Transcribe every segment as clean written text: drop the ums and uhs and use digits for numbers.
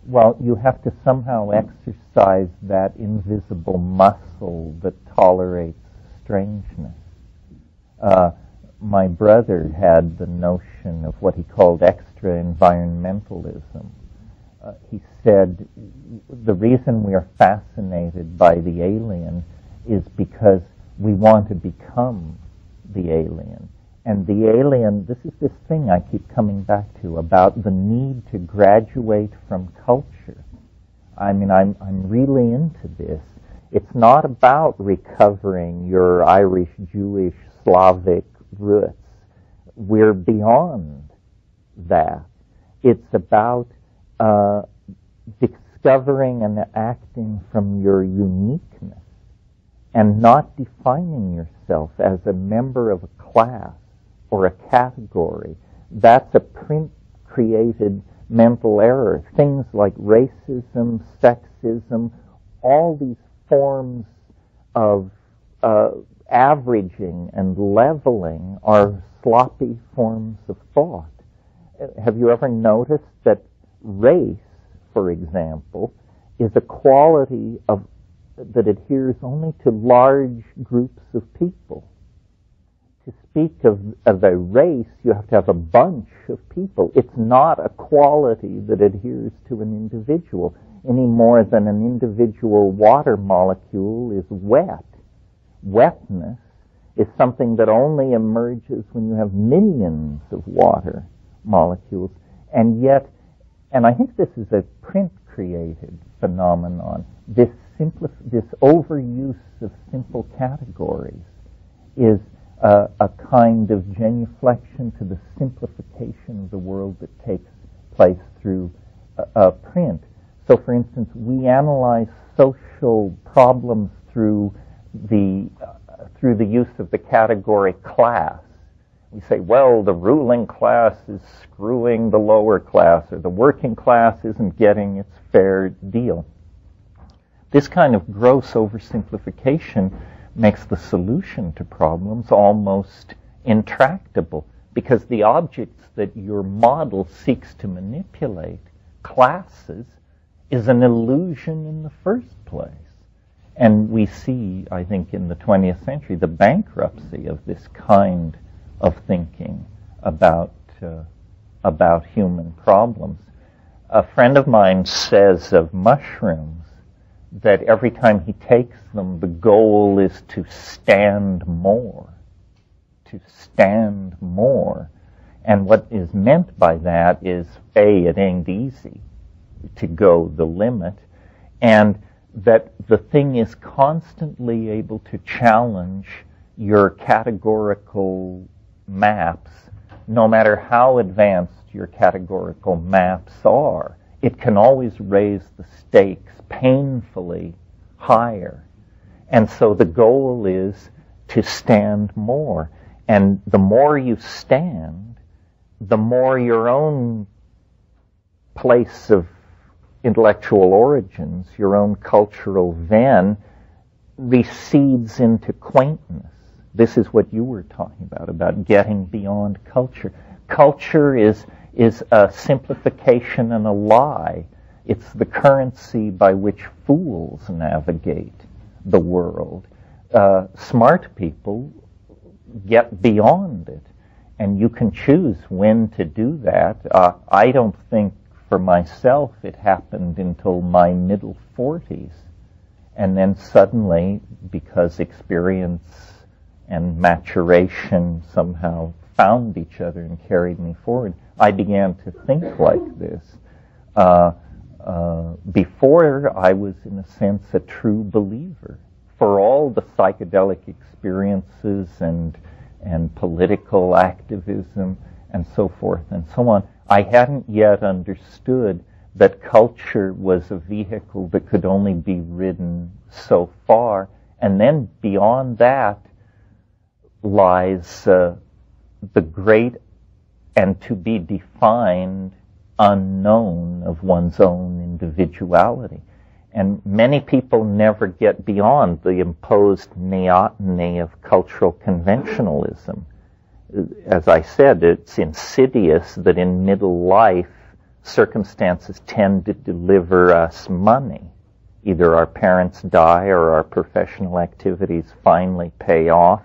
Well, you have to somehow exercise that invisible muscle that tolerates strangeness. My brother had the notion of what he called extra-environmentalism. He said the reason we are fascinated by the alien is because we want to become the alien. And the alien, this is this thing I keep coming back to about the need to graduate from culture. I mean, I'm really into this. It's not about recovering your Irish, Jewish, Slavic roots. We're beyond that. It's about discovering and acting from your uniqueness and not defining yourself as a member of a class or a category. That's a print-created mental error. Things like racism, sexism, all these forms of averaging and leveling are sloppy forms of thought. Have you ever noticed that race, for example, is a quality that adheres only to large groups of people? To speak of a race, you have to have a bunch of people. It's not a quality that adheres to an individual any more than an individual water molecule is wet. Wetness is something that only emerges when you have millions of water molecules. And yet, and I think this is a print-created phenomenon, this overuse of simple categories is a kind of genuflection to the simplification of the world that takes place through print. So, for instance, we analyze social problems through the use of the category class. We say, well, the ruling class is screwing the lower class, or the working class isn't getting its fair deal. This kind of gross oversimplification makes the solution to problems almost intractable, because the objects that your model seeks to manipulate, classes, is an illusion in the first place. And we see, I think, in the 20th century, the bankruptcy of this kind of thinking about human problems. A friend of mine says of mushrooms that every time he takes them, the goal is to stand more. To stand more. And what is meant by that is, A, it ain't easy to go the limit, and that the thing is constantly able to challenge your categorical maps, no matter how advanced your categorical maps are. It can always raise the stakes painfully higher. And so the goal is to stand more. And the more you stand, the more your own place of intellectual origins, your own cultural ven, recedes into quaintness. This is what you were talking about getting beyond culture. Culture is a simplification and a lie. It's the currency by which fools navigate the world. Smart people get beyond it, and you can choose when to do that. I don't think for myself it happened until my middle 40s. And then suddenly, because experience and maturation somehow found each other and carried me forward, I began to think like this. Before, I was, in a sense, a true believer. For all the psychedelic experiences and political activism and so forth and so on, I hadn't yet understood that culture was a vehicle that could only be ridden so far. And then beyond that lies the great and to be defined unknown of one's own individuality. And many people never get beyond the imposed neoteny of cultural conventionalism. As I said, it's insidious that in middle life circumstances tend to deliver us money. Either our parents die or our professional activities finally pay off.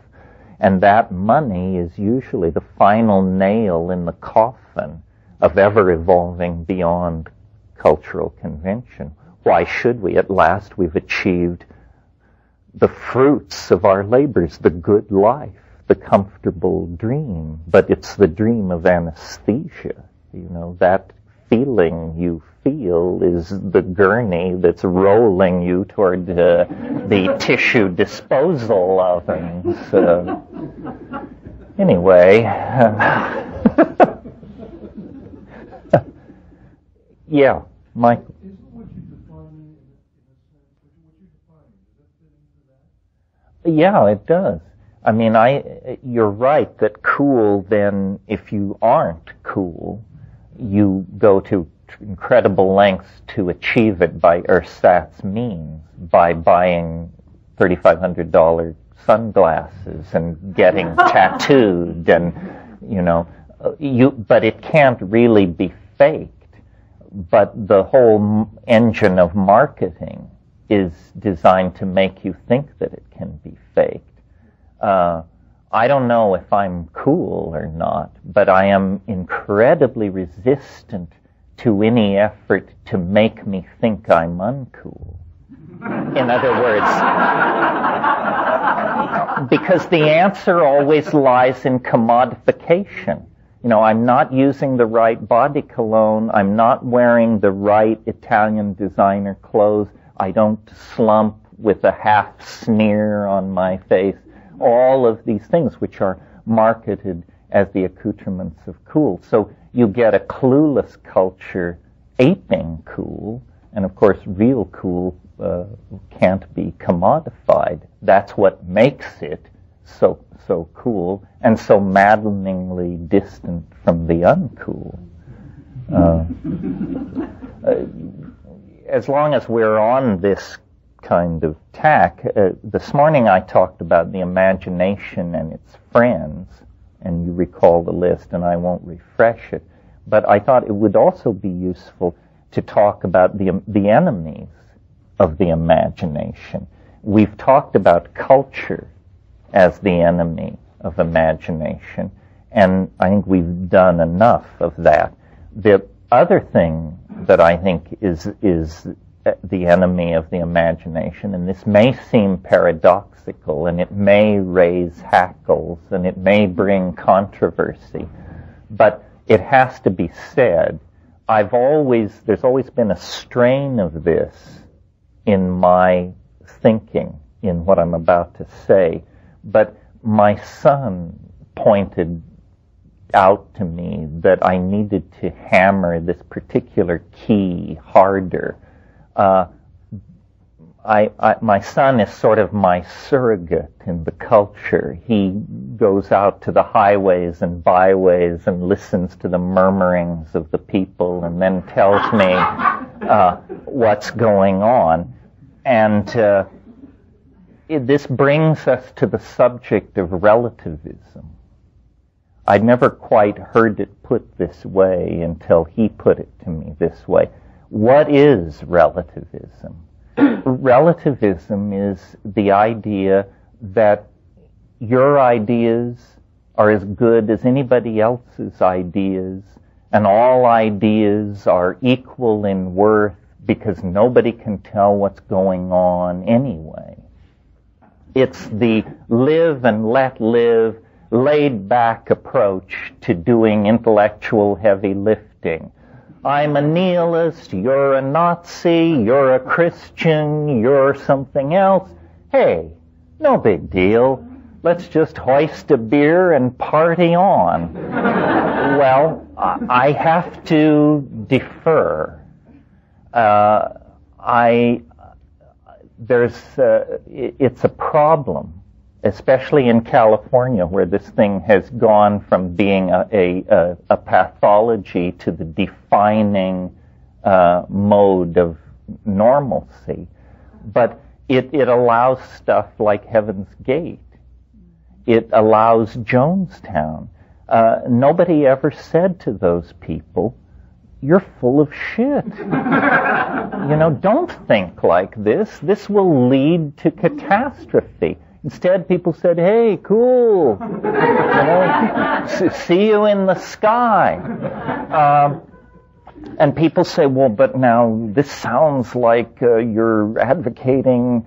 And that money is usually the final nail in the coffin of ever evolving beyond cultural convention. Why should we? At last we've achieved the fruits of our labors, the good life, the comfortable dream. But it's the dream of anesthesia. You know, that feeling you feel is the gurney that's rolling you toward the tissue disposal ovens. Anyway, yeah, Mike. Yeah, it does. I mean, you're right that cool, then, if you aren't cool, you go to incredible lengths to achieve it by ersatz means, by buying $3,500 sunglasses and getting tattooed, and, you know, but it can't really be faked. But the whole engine of marketing is designed to make you think that it can be faked. I don't know if I'm cool or not, but I am incredibly resistant to any effort to make me think I'm uncool. In other words, because the answer always lies in commodification. You know, I'm not using the right body cologne, I'm not wearing the right Italian designer clothes, I don't slump with a half sneer on my face. All of these things which are marketed as the accoutrements of cool. So you get a clueless culture aping cool, and of course real cool can't be commodified. That's what makes it so cool and so maddeningly distant from the uncool. As long as we're on this kind of tack, this morning I talked about the imagination and its friends, and you recall the list, and I won't refresh it, but I thought it would also be useful to talk about the enemies of the imagination. We've talked about culture as the enemy of imagination, and I think we've done enough of that. The other thing that I think is the enemy of the imagination, and this may seem paradoxical, and it may raise hackles, and it may bring controversy, but it has to be said. There's always been a strain of this in my thinking, in what I'm about to say, but my son pointed out to me that I needed to hammer this particular key harder. My son is sort of my surrogate in the culture. He goes out to the highways and byways and listens to the murmurings of the people and then tells me what's going on. And this brings us to the subject of relativism. I'd never quite heard it put this way until he put it to me this way. What is relativism? Relativism is the idea that your ideas are as good as anybody else's ideas, and all ideas are equal in worth because nobody can tell what's going on anyway. It's the live and let live, laid-back approach to doing intellectual heavy lifting. I'm a nihilist, you're a Nazi, you're a Christian, you're something else. Hey, no big deal. Let's just hoist a beer and party on. Well, I have to defer. It's a problem, especially in California, where this thing has gone from being a pathology to the defining mode of normalcy. But it allows stuff like Heaven's Gate. It allows Jonestown. Nobody ever said to those people, you're full of shit. Don't think like this. This will lead to catastrophe. Instead, people said, hey, cool. See you in the sky. And people say, well, but now this sounds like you're advocating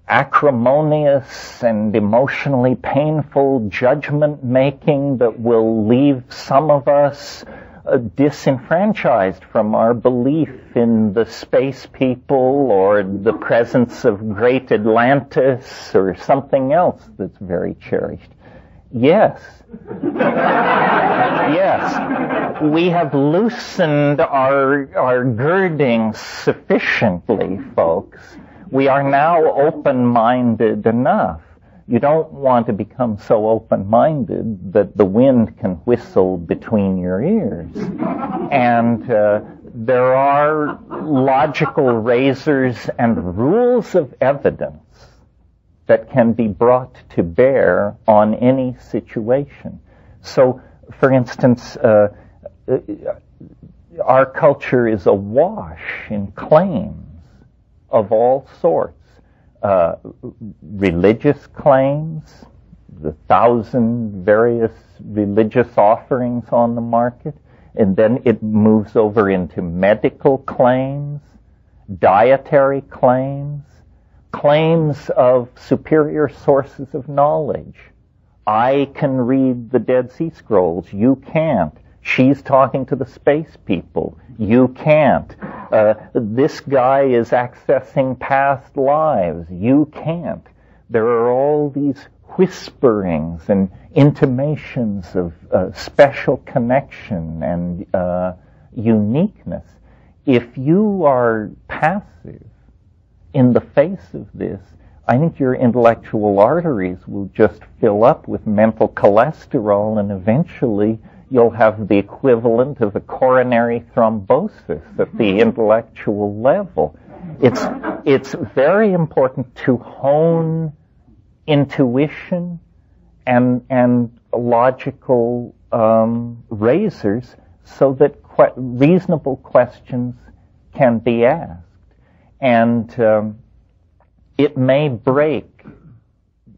acrimonious and emotionally painful judgment-making that will leave some of us disenfranchised from our belief in the space people or the presence of great Atlantis or something else that's very cherished. Yes. Yes. We have loosened our girdings sufficiently, folks. We are now open-minded enough. You don't want to become so open-minded that the wind can whistle between your ears. And there are logical razors and rules of evidence that can be brought to bear on any situation. So, for instance, our culture is awash in claims of all sorts. Religious claims, the 1,000 various religious offerings on the market, and then it moves over into medical claims, dietary claims, claims of superior sources of knowledge. I can read the Dead Sea Scrolls. You can't. She's talking to the space people. You can't. This guy is accessing past lives. You can't. There are all these whisperings and intimations of special connection and uniqueness. If you are passive in the face of this, I think your intellectual arteries will just fill up with mental cholesterol, and eventually you'll have the equivalent of a coronary thrombosis at the intellectual level. It's very important to hone intuition and logical razors so that reasonable questions can be asked. And it may break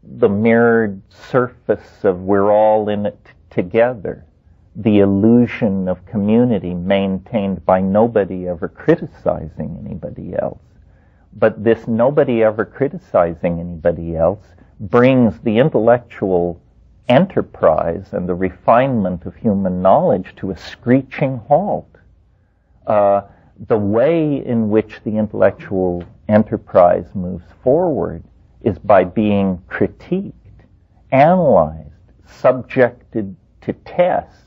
the mirrored surface of we're all in it together, the illusion of community maintained by nobody ever criticizing anybody else. But this nobody ever criticizing anybody else brings the intellectual enterprise and the refinement of human knowledge to a screeching halt. The way in which the intellectual enterprise moves forward is by being critiqued, analyzed, subjected to tests.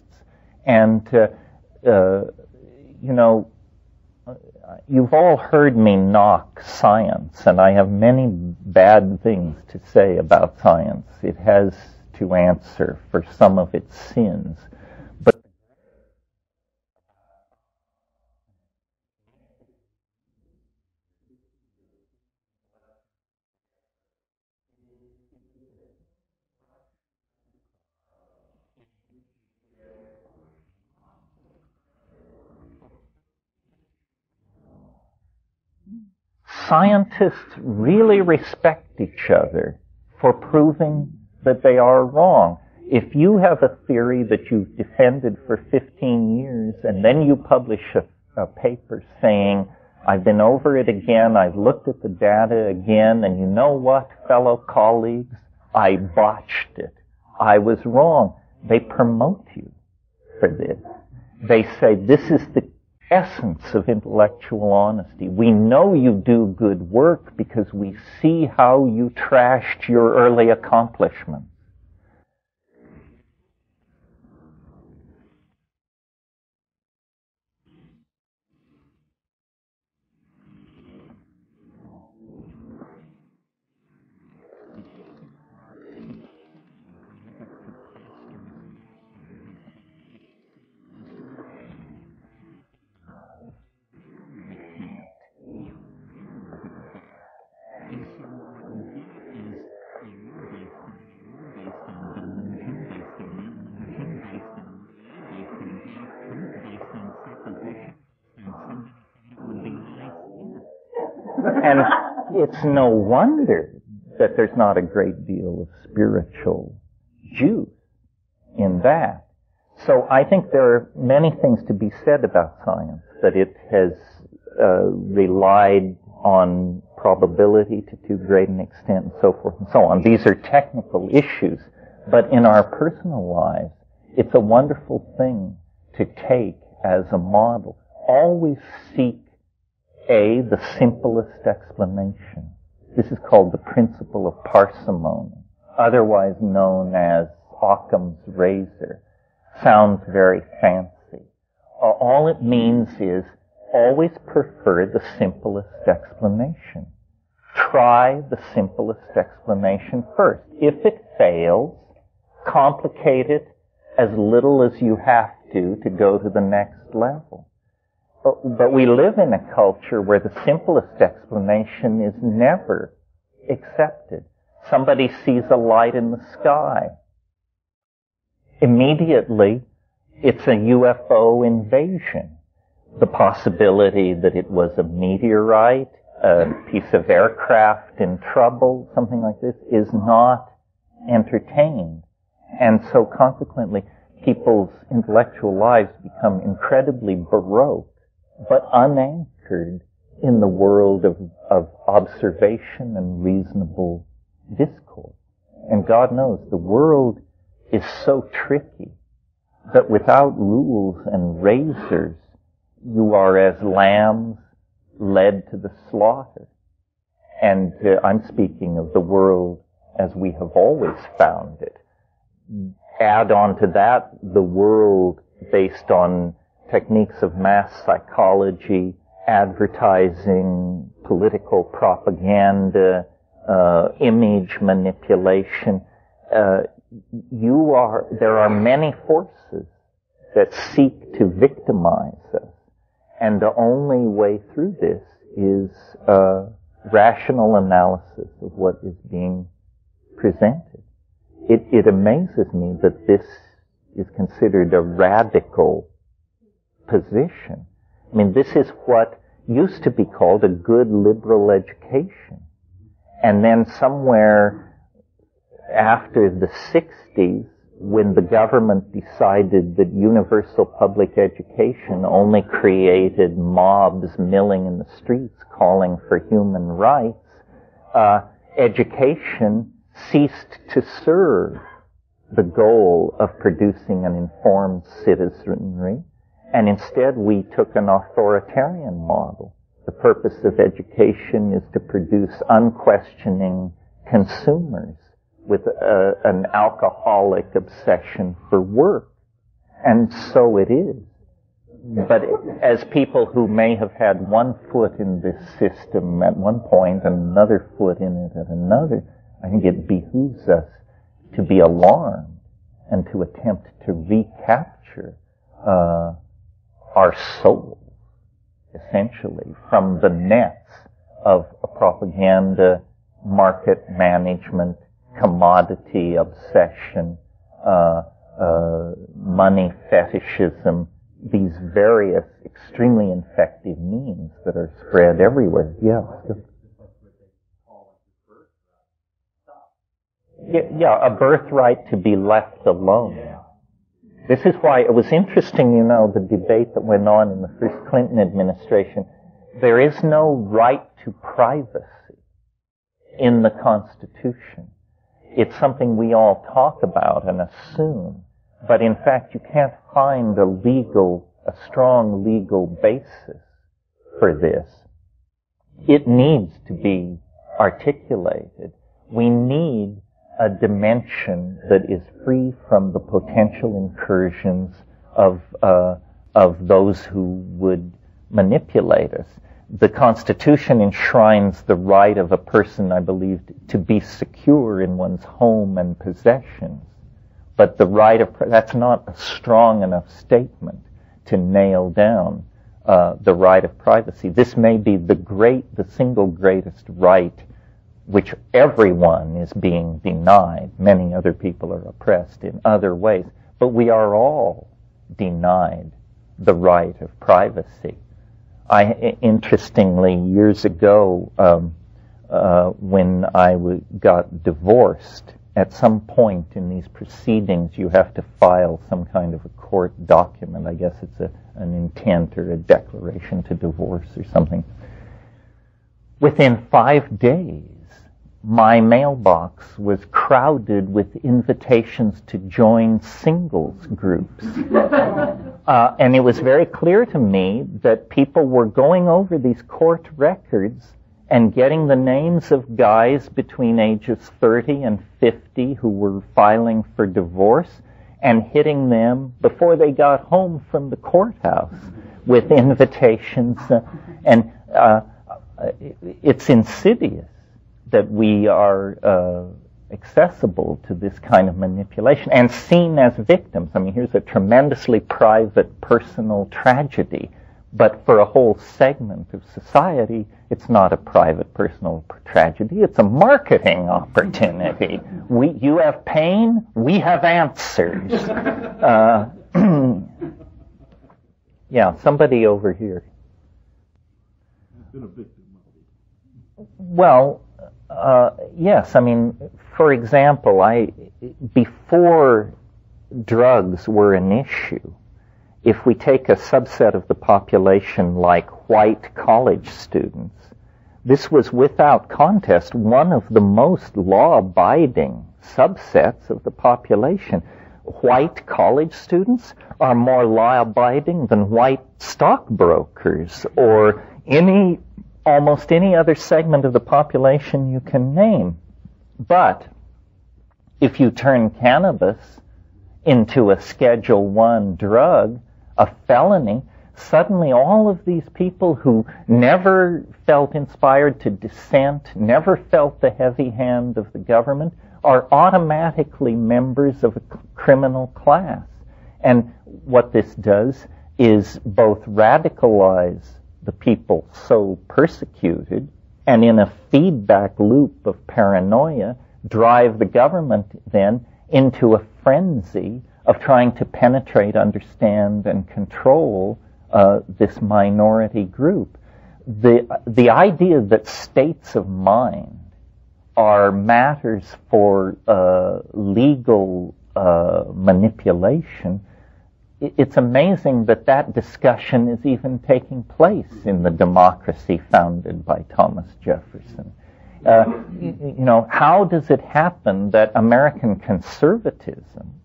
And, you've all heard me knock science, and I have many bad things to say about science. It has to answer for some of its sins. But scientists really respect each other for proving that they are wrong. If you have a theory that you've defended for 15 years and then you publish a paper saying, I've been over it again, I've looked at the data again, and you know what, fellow colleagues, I botched it. I was wrong. They promote you for this. They say, this is the essence of intellectual honesty. We know you do good work because we see how you trashed your early accomplishments. And it's no wonder that there's not a great deal of spiritual juice in that. So I think there are many things to be said about science, that it has relied on probability to too great an extent and so forth and so on. These are technical issues, but in our personal lives, it's a wonderful thing to take as a model. Always seek the simplest explanation. This is called the principle of parsimony, otherwise known as Occam's razor. Sounds very fancy. All it means is always prefer the simplest explanation. Try the simplest explanation first. If it fails, complicate it as little as you have to go to the next level. But we live in a culture where the simplest explanation is never accepted. Somebody sees a light in the sky. Immediately, it's a UFO invasion. The possibility that it was a meteorite, a piece of aircraft in trouble, something like this, is not entertained. And so consequently, people's intellectual lives become incredibly baroque, but unanchored in the world of observation and reasonable discourse. And God knows the world is so tricky that without rules and razors, you are as lambs led to the slaughter. And I'm speaking of the world as we have always found it. Add on to that the world based on techniques of mass psychology, advertising, political propaganda, image manipulation. There are many forces that seek to victimize us. And the only way through this is rational analysis of what is being presented. It amazes me that this is considered a radical position. I mean, this is what used to be called a good liberal education. And then somewhere after the 60s, when the government decided that universal public education only created mobs milling in the streets calling for human rights, education ceased to serve the goal of producing an informed citizenry, and instead we took an authoritarian model. The purpose of education is to produce unquestioning consumers with an alcoholic obsession for work. And so it is. But as people who may have had one foot in this system at one point and another foot in it at another, I think it behooves us to be alarmed and to attempt to recapture our souls, essentially, from the nets of a propaganda, market management, commodity obsession, money fetishism, these various extremely infective means that are spread everywhere. Yeah. Yeah, a birthright to be left alone. This is why it was interesting, the debate that went on in the first Clinton administration. There is no right to privacy in the Constitution. It's something we all talk about and assume, but in fact you can't find a strong legal basis for this. It needs to be articulated. We need a dimension that is free from the potential incursions of those who would manipulate us. The Constitution enshrines the right of a person, I believe, to be secure in one's home and possessions. But that's not a strong enough statement to nail down the right of privacy. This may be the single greatest right which everyone is being denied. Many other people are oppressed in other ways. But we are all denied the right of privacy. Interestingly, years ago, when I got divorced, at some point in these proceedings, you have to file some kind of a court document. I guess it's an intent or a declaration to divorce or something. Within 5 days, my mailbox was crowded with invitations to join singles groups. And it was very clear to me that people were going over these court records and getting the names of guys between ages 30 and 50 who were filing for divorce and hitting them before they got home from the courthouse with invitations. And it's insidious that we are accessible to this kind of manipulation and seen as victims. I mean, here's a tremendously private, personal tragedy. But for a whole segment of society, it's not a private, personal tragedy. It's a marketing opportunity. You have pain, we have answers. Yeah, somebody over here. I've been a victim of it. Well, yes. I mean, for example, before drugs were an issue, if we take a subset of the population like white college students, this was without contest one of the most law-abiding subsets of the population. White college students are more law-abiding than white stockbrokers or almost any other segment of the population you can name. But if you turn cannabis into a Schedule I drug, a felony, suddenly all of these people who never felt inspired to dissent, never felt the heavy hand of the government, are automatically members of a criminal class. And what this does is both radicalize the people so persecuted and in a feedback loop of paranoia drive the government then into a frenzy of trying to penetrate, understand, and control this minority group. The idea that states of mind are matters for legal manipulation, it's amazing that discussion is even taking place in the democracy founded by Thomas Jefferson. How does it happen that American conservatism,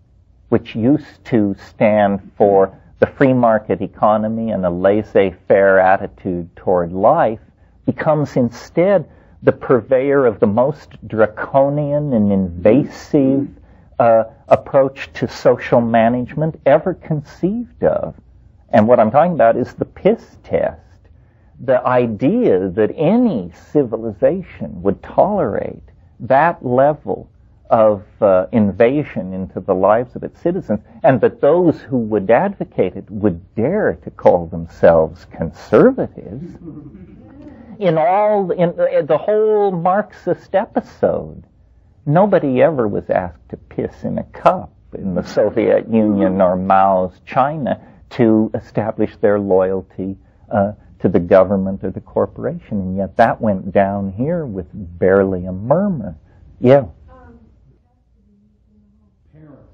which used to stand for the free market economy and a laissez-faire attitude toward life, becomes instead the purveyor of the most draconian and invasive approach to social management ever conceived of? And what I'm talking about is the piss test. The idea that any civilization would tolerate that level of invasion into the lives of its citizens, and that those who would advocate it would dare to call themselves conservatives. In the whole Marxist episode, nobody ever was asked to piss in a cup in the Soviet Union or Mao's China to establish their loyalty to the government or the corporation, and yet that went down here with barely a murmur. Yeah.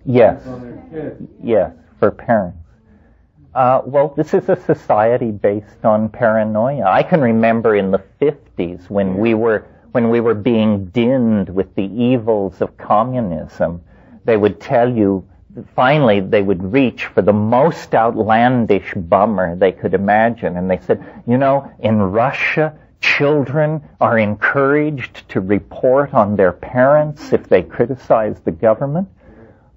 Yes. Yes, for parents. Well, this is a society based on paranoia. I can remember in the 50s when we were being dinned with the evils of communism, they would tell you, finally they would reach for the most outlandish bummer they could imagine, and they said, in Russia, children are encouraged to report on their parents if they criticize the government.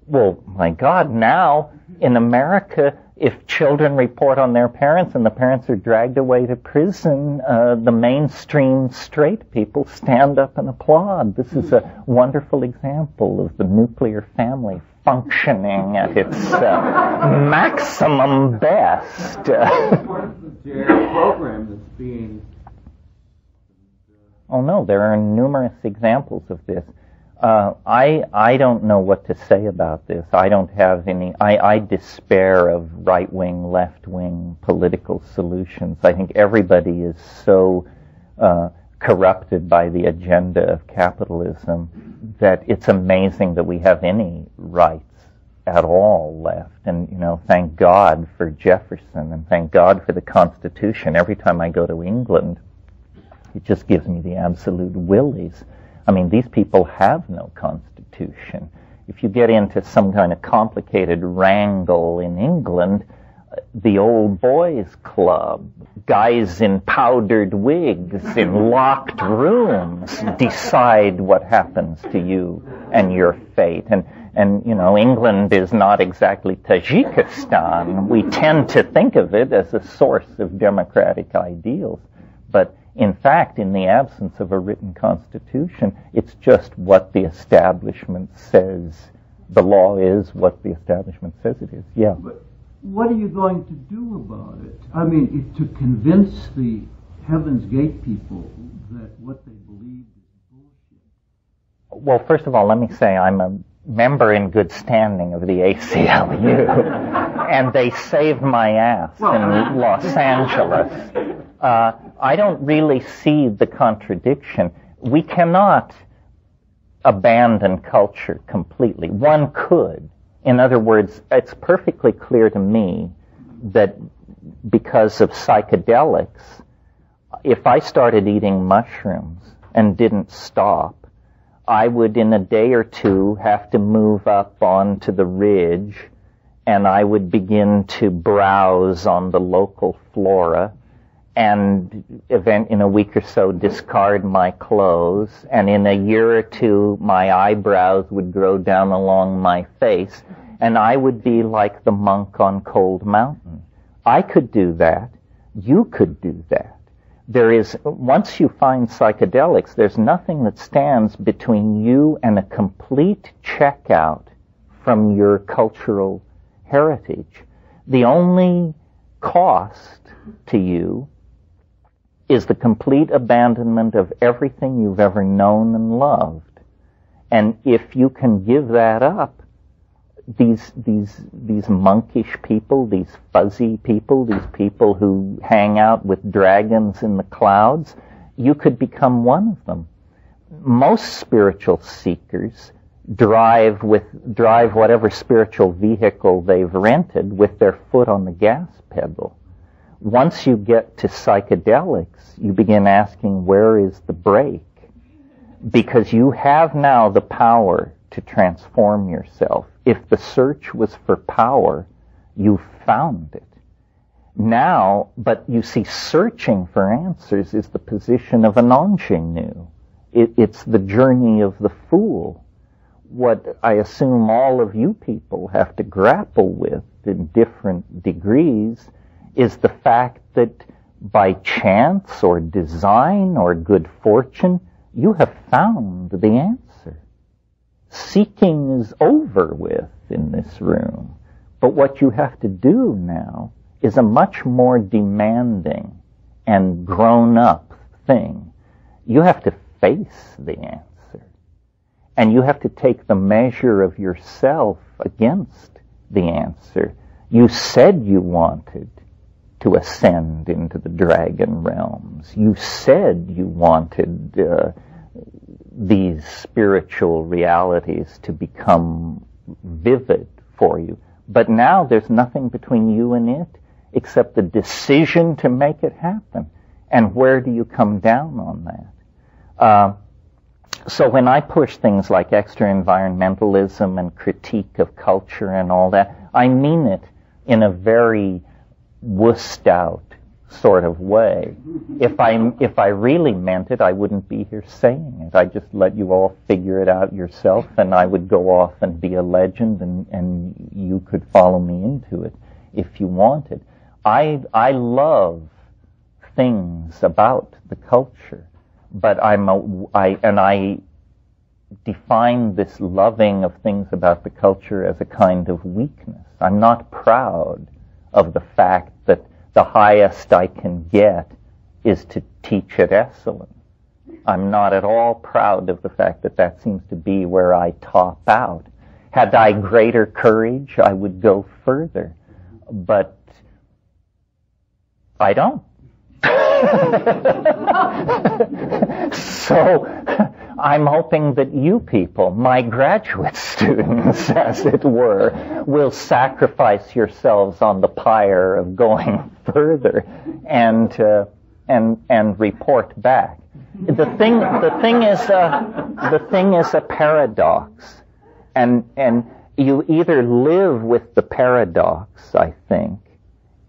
Well, my God, now in America, if children report on their parents and the parents are dragged away to prison, the mainstream straight people stand up and applaud. This is a wonderful example of the nuclear family functioning at its maximum best. Program that's being... Oh no, there are numerous examples of this. I don't know what to say about this. I don't have any. I despair of right-wing, left-wing political solutions. I think everybody is so corrupted by the agenda of capitalism that it's amazing that we have any rights at all left. And, thank God for Jefferson and thank God for the Constitution. Every time I go to England, it just gives me the absolute willies. I mean, these people have no constitution. If you get into some kind of complicated wrangle in England, the old boys club, guys in powdered wigs in locked rooms decide what happens to you and your fate. And England is not exactly Tajikistan. We tend to think of it as a source of democratic ideals. But in fact, in the absence of a written constitution, it's just what the establishment says the law is, what the establishment says it is. Yeah. But what are you going to do about it? I mean, to convince the Heaven's Gate people that what they believe is bullshit. Well, first of all, let me say I'm a member in good standing of the ACLU, and they saved my ass in Los Angeles. I don't really see the contradiction. We cannot abandon culture completely. One could. In other words, it's perfectly clear to me that because of psychedelics, if I started eating mushrooms and didn't stop, I would in a day or two have to move up onto the ridge and I would begin to browse on the local flora and in a week or so discard my clothes, and in a year or two my eyebrows would grow down along my face, and I would be like the monk on Cold Mountain. I could do that. You could do that. Once you find psychedelics, there's nothing that stands between you and a complete checkout from your cultural heritage. The only cost to you is the complete abandonment of everything you've ever known and loved. And if you can give that up, these monkish people, these fuzzy people, these people who hang out with dragons in the clouds, you could become one of them. Most spiritual seekers drive whatever spiritual vehicle they've rented with their foot on the gas pedal. Once you get to psychedelics, you begin asking, where is the brake? Because you have now the power to transform yourself. If the search was for power, you found it. Now, but you see, searching for answers is the position of an ingenue. It's the journey of the fool. What I assume all of you people have to grapple with in different degrees is the fact that by chance or design or good fortune, you have found the answer. Seeking is over with in this room. But what you have to do now is a much more demanding and grown-up thing. You have to face the answer. And you have to take the measure of yourself against the answer. You said you wanted to ascend into the dragon realms. You said you wanted these spiritual realities to become vivid for you. But now there's nothing between you and it except the decision to make it happen. And where do you come down on that? So when I push things like extra-environmentalism and critique of culture and all that, I mean it in a very wussed out sort of way. If I really meant it, I wouldn't be here saying it. I'd just let you all figure it out yourself, and I would go off and be a legend, and you could follow me into it if you wanted. I love things about the culture, but I define this loving of things about the culture as a kind of weakness. I'm not proud of the fact that the highest I can get is to teach at Esalen. I'm not at all proud of the fact that that seems to be where I top out. Had I greater courage, I would go further. But I don't. So I'm hoping that you people, my graduate students, as it were, will sacrifice yourselves on the pyre of going further and report back. The thing is a paradox, and you either live with the paradox, I think,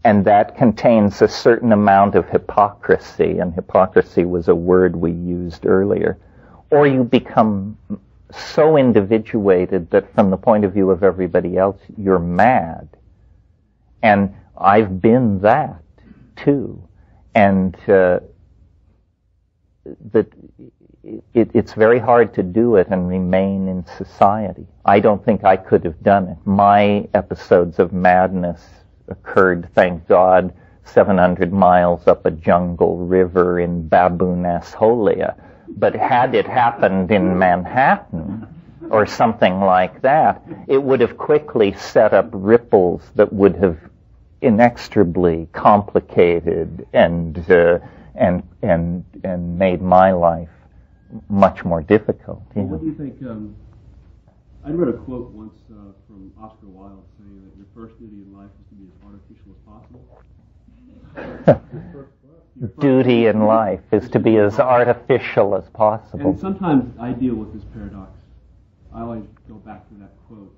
and that contains a certain amount of hypocrisy, and hypocrisy was a word we used earlier, or you become so individuated that from the point of view of everybody else, you're mad. And I've been that, too. And it's very hard to do it and remain in society. I don't think I could have done it. My episodes of madness occurred, thank God, 700 miles up a jungle river in Baboon-Asholia. But had it happened in Manhattan or something like that, it would have quickly set up ripples that would have inextricably complicated and made my life much more difficult. Well, what do you think? I read a quote once from Oscar Wilde saying that your first duty in life is to be as artificial as possible. Duty in life is to be as artificial as possible. And sometimes I deal with this paradox. I always go back to that quote.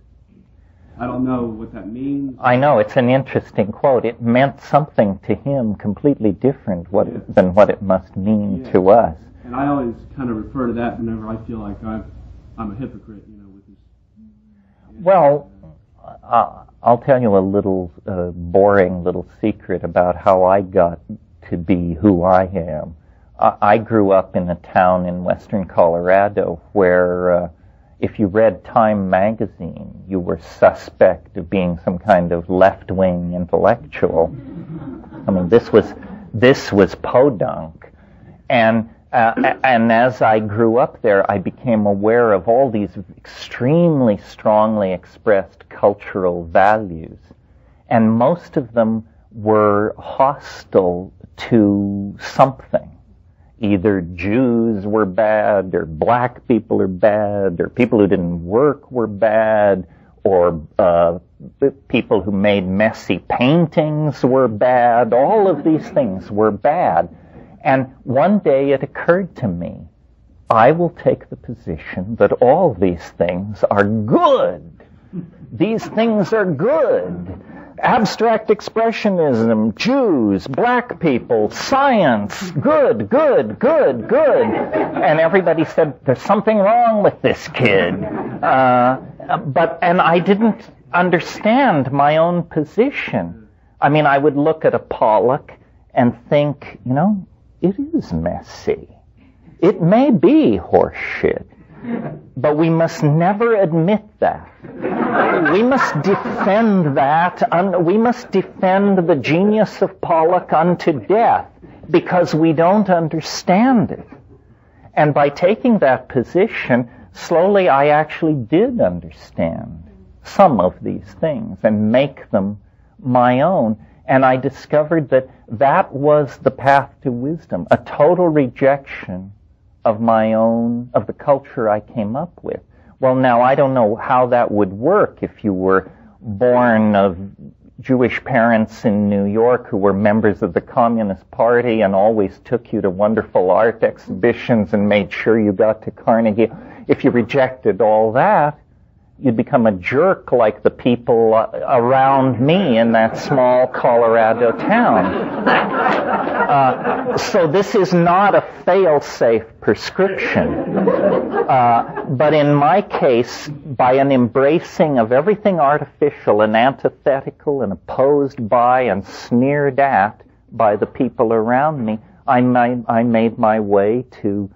I don't know what that means. I know, it's an interesting quote. It meant something to him completely different than what it must mean to us. And I always kind of refer to that whenever I feel like I'm a hypocrite, with this. Well, I'll tell you a little boring little secret about how I got to be who I am. I grew up in a town in western Colorado where if you read Time magazine, you were suspect of being some kind of left-wing intellectual. I mean, this was podunk. And as I grew up there, I became aware of all these extremely strongly expressed cultural values. And most of them were hostile to something. Either Jews were bad, or black people are bad, or people who didn't work were bad, or people who made messy paintings were bad. All of these things were bad. And one day it occurred to me, I will take the position that all these things are good. These things are good. Abstract expressionism, Jews, black people, science, good. And everybody said, there's something wrong with this kid. And I didn't understand my own position. I mean, I would look at a Pollock and think, it is messy. It may be horseshit. But we must never admit that. We must defend that. We must defend the genius of Pollock unto death because we don't understand it. And by taking that position, slowly I actually did understand some of these things and make them my own. And I discovered that that was the path to wisdom, a total rejection of my own, of the culture I came up with. Well, now, I don't know how that would work if you were born of Jewish parents in New York who were members of the Communist Party and always took you to wonderful art exhibitions and made sure you got to Carnegie. If you rejected all that, you'd become a jerk like the people around me in that small Colorado town. So this is not a fail-safe prescription. But in my case, by an embracing of everything artificial and antithetical and opposed by and sneered at by the people around me, I made my way to,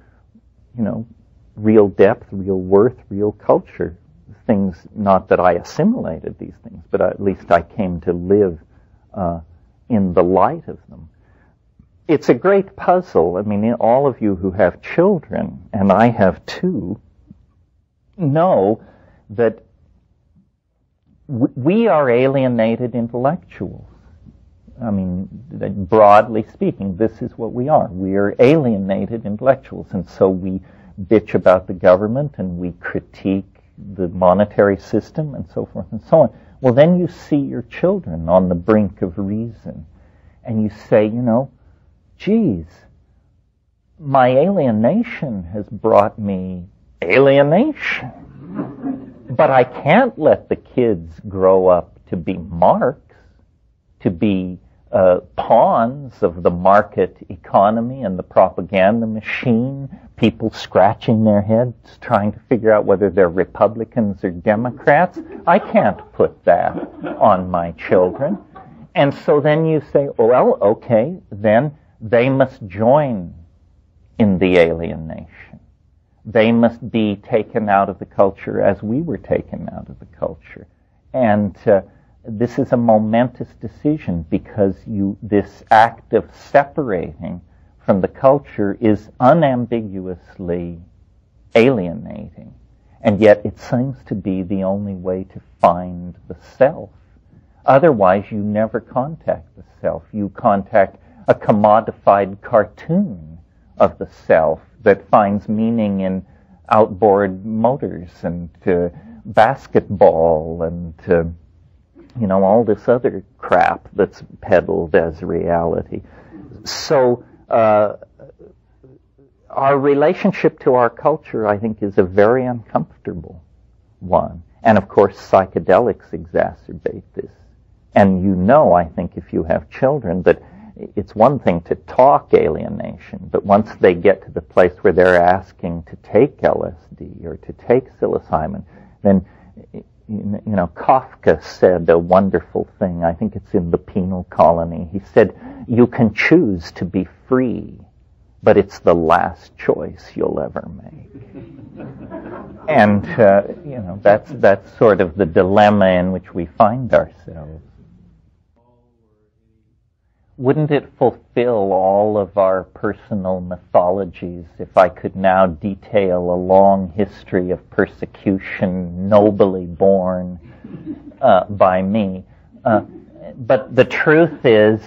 real depth, real worth, real culture. Things, not that I assimilated these things, but at least I came to live in the light of them. it's a great puzzle. I mean, all of you who have children, and I have two, know that we are alienated intellectuals. I mean, broadly speaking, this is what we are. We are alienated intellectuals, and so we bitch about the government, and we critique the monetary system, and so forth and so on. Well, then you see your children on the brink of reason, and you say, geez, my alienation has brought me alienation. But I can't let the kids grow up to be marks, to be pawns of the market economy and the propaganda machine, people scratching their heads trying to figure out whether they're Republicans or Democrats. I can't put that on my children. And so then you say, well, okay, then they must join in the alienation. They must be taken out of the culture as we were taken out of the culture. And this is a momentous decision because this act of separating from the culture is unambiguously alienating. And yet it seems to be the only way to find the self. Otherwise, you never contact the self. You contact a commodified cartoon of the self that finds meaning in outboard motors and basketball and all this other crap that's peddled as reality. So our relationship to our culture, I think, is a very uncomfortable one. And of course, psychedelics exacerbate this. And I think, if you have children, that it's one thing to talk alienation, but once they get to the place where they're asking to take LSD or to take psilocybin, then, Kafka said a wonderful thing. I think it's in The Penal Colony. He said, you can choose to be free, but it's the last choice you'll ever make. And, that's sort of the dilemma in which we find ourselves. Wouldn't it fulfill all of our personal mythologies if I could now detail a long history of persecution nobly borne by me? But the truth is,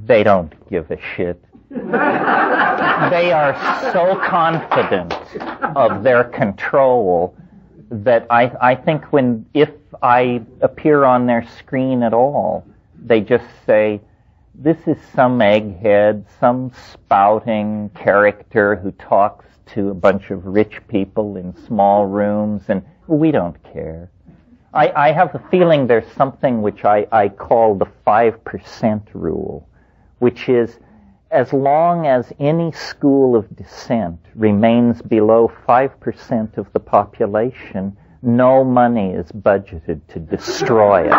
they don't give a shit. They are so confident of their control that I think if I appear on their screen at all, they just say, this is some egghead, some spouting character who talks to a bunch of rich people in small rooms, and we don't care. I have a feeling there's something which I call the 5% rule, which is as long as any school of dissent remains below 5% of the population, no money is budgeted to destroy it.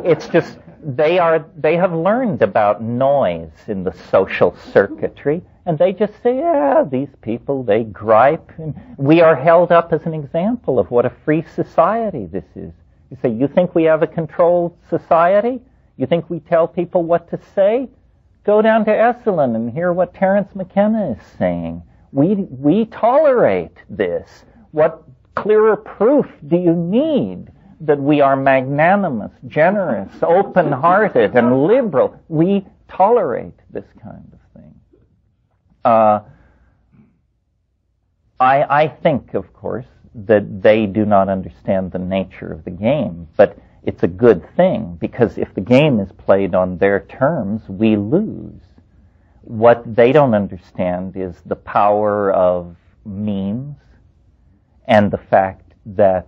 It's just, they have learned about noise in the social circuitry, and they just say, these people, they gripe. And we are held up as an example of what a free society this is. You say, you think we have a controlled society? You think we tell people what to say? Go down to Esalen and hear what Terence Mckenna is saying. We tolerate this. What clearer proof do you need that we are magnanimous, generous, open-hearted, and liberal? We tolerate this kind of thing. I think, of course, that they do not understand the nature of the game, but it's a good thing, because if the game is played on their terms, we lose. What they don't understand is the power of memes and the fact that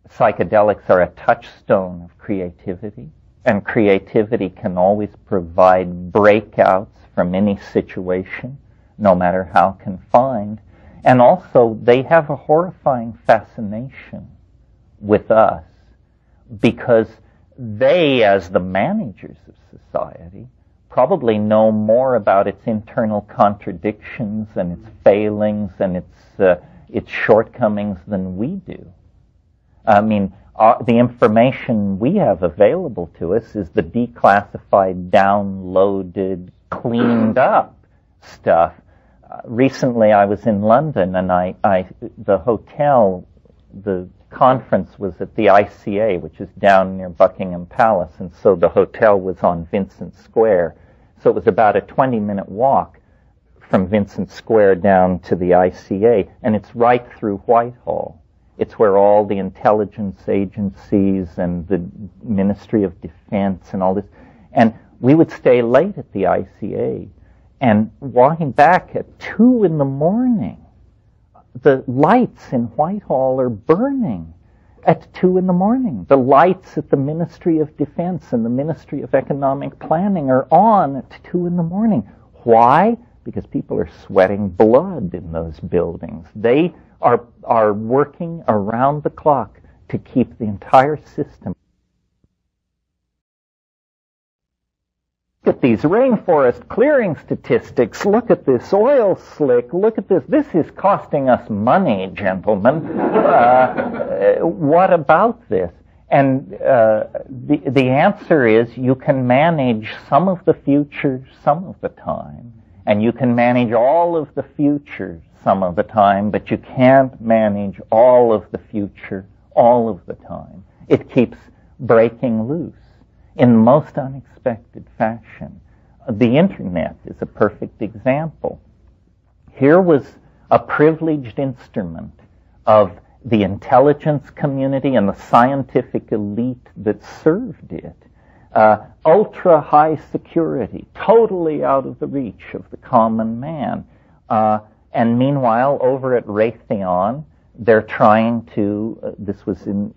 psychedelics are a touchstone of creativity, and creativity can always provide breakouts from any situation, no matter how confined. And also, they have a horrifying fascination with us, because they, as the managers of society, probably know more about its internal contradictions and its failings and its shortcomings than we do. I mean, the information we have available to us is the declassified, downloaded, cleaned up stuff. Recently I was in London, and the hotel, the conference was at the ICA, which is down near Buckingham Palace, and so the hotel was on Vincent Square. So it was about a 20-minute walk from Vincent Square down to the ICA, and it's right through Whitehall. It's where all the intelligence agencies and the Ministry of Defense and all this, and we would stay late at the ICA, and walking back at 2 in the morning, the lights in Whitehall are burning at 2 in the morning. The lights at the Ministry of Defense and the Ministry of Economic Planning are on at 2 in the morning. Why? Because people are sweating blood in those buildings. They are working around the clock to keep the entire system. Look at these rainforest clearing statistics. Look at this oil slick. Look at this. This is costing us money, gentlemen. What about this? And the answer is you can manage some of the future some of the time, and you can manage all of the future some of the time, but you can't manage all of the future all of the time. It keeps breaking loose in most unexpected fashion. The Internet is a perfect example. Here was a privileged instrument of the intelligence community and the scientific elite that served it. Ultra high security, totally out of the reach of the common man. And meanwhile, over at Raytheon, they're trying to, this was in,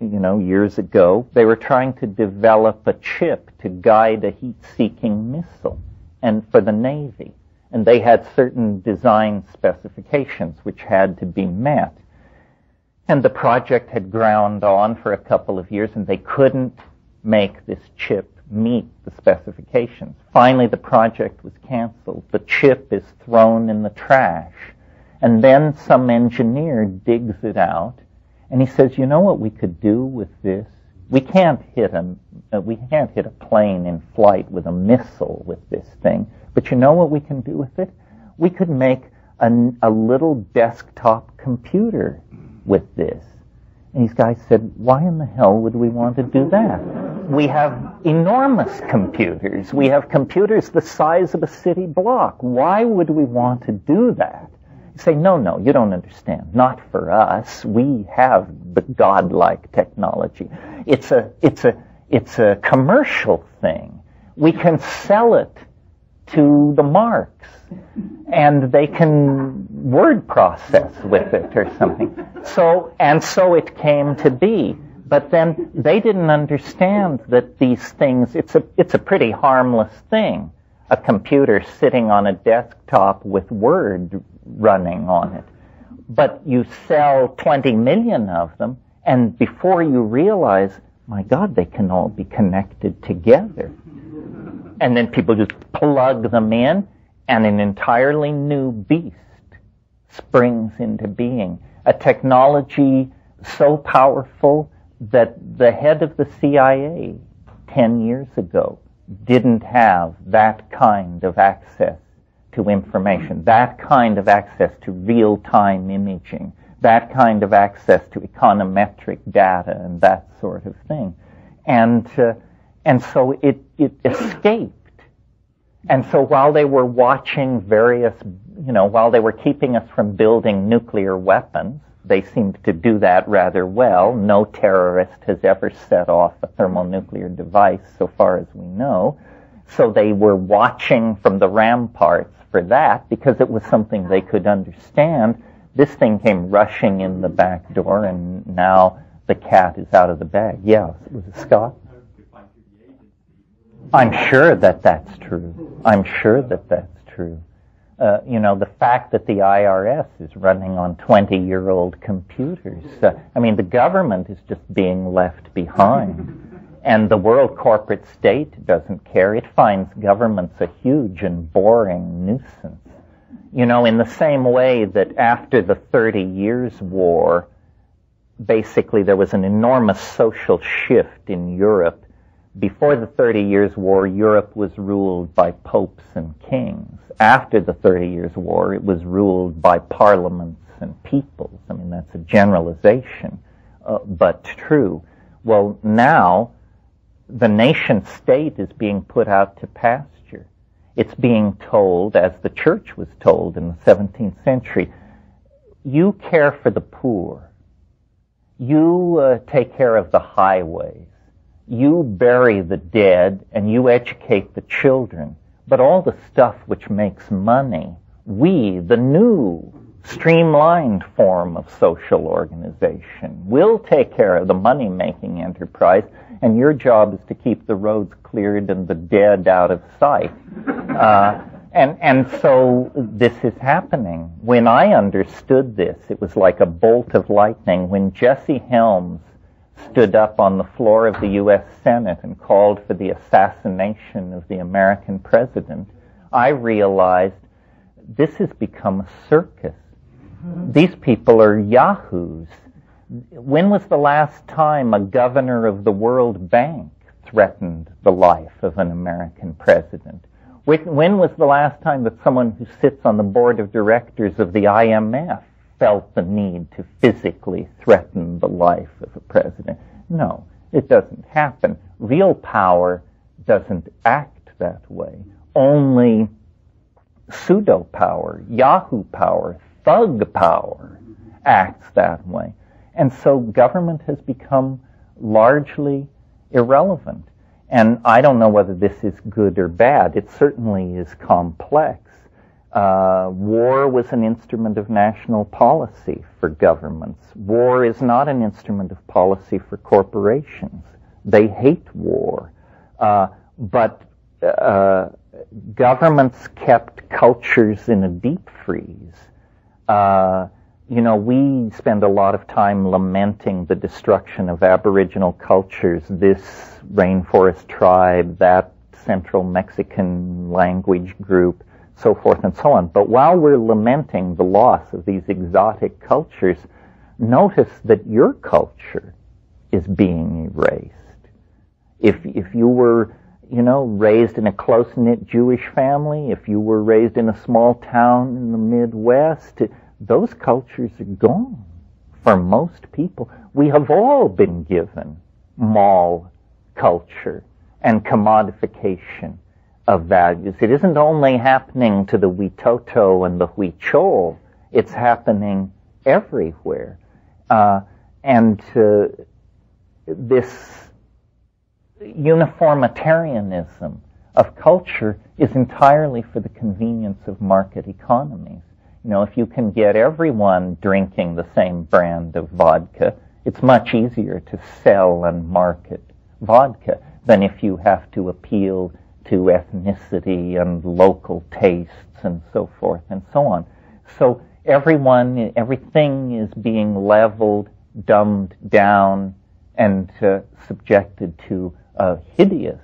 years ago, they were trying to develop a chip to guide a heat-seeking missile, and for the Navy. And they had certain design specifications which had to be met. And the project had ground on for a couple of years, and they couldn't make this chip meet the specifications. Finally, the project was canceled. The chip is thrown in the trash. And then some engineer digs it out, and he says, you know what we could do with this? We can't hit a plane in flight with a missile with this thing, but you know what we can do with it? We could make a little desktop computer with this. And these guys said, why in the hell would we want to do that? We have enormous computers. We have computers the size of a city block. Why would we want to do that? You say, no, you don't understand. Not for us. We have the godlike technology. It's a commercial thing. We can sell it to the Marks, and they can word process with it or something. So it came to be. But then they didn't understand that these things, it's a pretty harmless thing. A computer sitting on a desktop with Word running on it. But you sell 20 million of them, and before you realize, my God, they can all be connected together. And then people just plug them in, and an entirely new beast springs into being. A technology so powerful that the head of the CIA 10 years ago didn't have that kind of access to information, that kind of access to real-time imaging, that kind of access to econometric data and that sort of thing. And so it escaped. And so while they were watching while they were keeping us from building nuclear weapons, they seemed to do that rather well. No terrorist has ever set off a thermonuclear device, so far as we know. So they were watching from the ramparts for that because it was something they could understand. This thing came rushing in the back door, and now the cat is out of the bag. Yeah, was it Scott? I'm sure that that's true. I'm sure that that's true. The fact that the IRS is running on 20-year-old computers. The government is just being left behind. And the world corporate state doesn't care. It finds governments a huge and boring nuisance. In the same way that after the 30 Years' War, basically there was an enormous social shift in Europe. Before the 30 Years' War, Europe was ruled by popes and kings. After the 30 Years' War, it was ruled by parliaments and peoples. I mean, that's a generalization, but true. Well, now the nation state is being put out to pasture. It's being told, as the church was told in the 17th century, you care for the poor. You take care of the highways. You bury the dead and you educate the children. But all the stuff which makes money, we, the new streamlined form of social organization, will take care of the money-making enterprise, and your job is to keep the roads cleared and the dead out of sight. And so this is happening. When I understood this, it was like a bolt of lightning. When Jesse Helms stood up on the floor of the U.S. Senate and called for the assassination of the American president, I realized this has become a circus. These people are yahoos. When was the last time a governor of the World Bank threatened the life of an American president? When was the last time that someone who sits on the board of directors of the IMF felt the need to physically threaten the life of a president? No, it doesn't happen. Real power doesn't act that way. Only pseudo-power, Yahoo power, thug power acts that way. And so government has become largely irrelevant. And I don't know whether this is good or bad. It certainly is complex. War was an instrument of national policy for governments. War is not an instrument of policy for corporations. They hate war. But governments kept cultures in a deep freeze. We spend a lot of time lamenting the destruction of Aboriginal cultures, this rainforest tribe, that Central Mexican language group, so forth and so on. But while we're lamenting the loss of these exotic cultures, notice that your culture is being erased. If you were, raised in a close-knit Jewish family, if you were raised in a small town in the Midwest, those cultures are gone for most people. We have all been given mall culture and commodification of values. It isn't only happening to the Witoto and the Huichol, it's happening everywhere. This uniformitarianism of culture is entirely for the convenience of market economies. If you can get everyone drinking the same brand of vodka, it's much easier to sell and market vodka than if you have to appeal to ethnicity and local tastes and so forth and so on. So everything is being leveled, dumbed down, and subjected to a hideous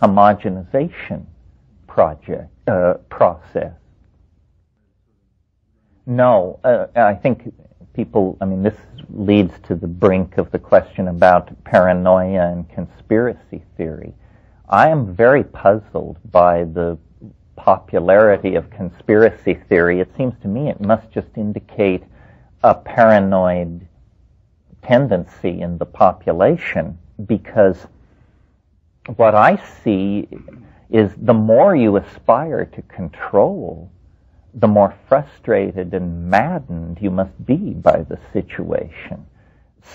homogenization process. No, I think this leads to the brink of the question about paranoia and conspiracy theory. I am very puzzled by the popularity of conspiracy theory. It seems to me it must just indicate a paranoid tendency in the population, because what I see is the more you aspire to control, the more frustrated and maddened you must be by the situation.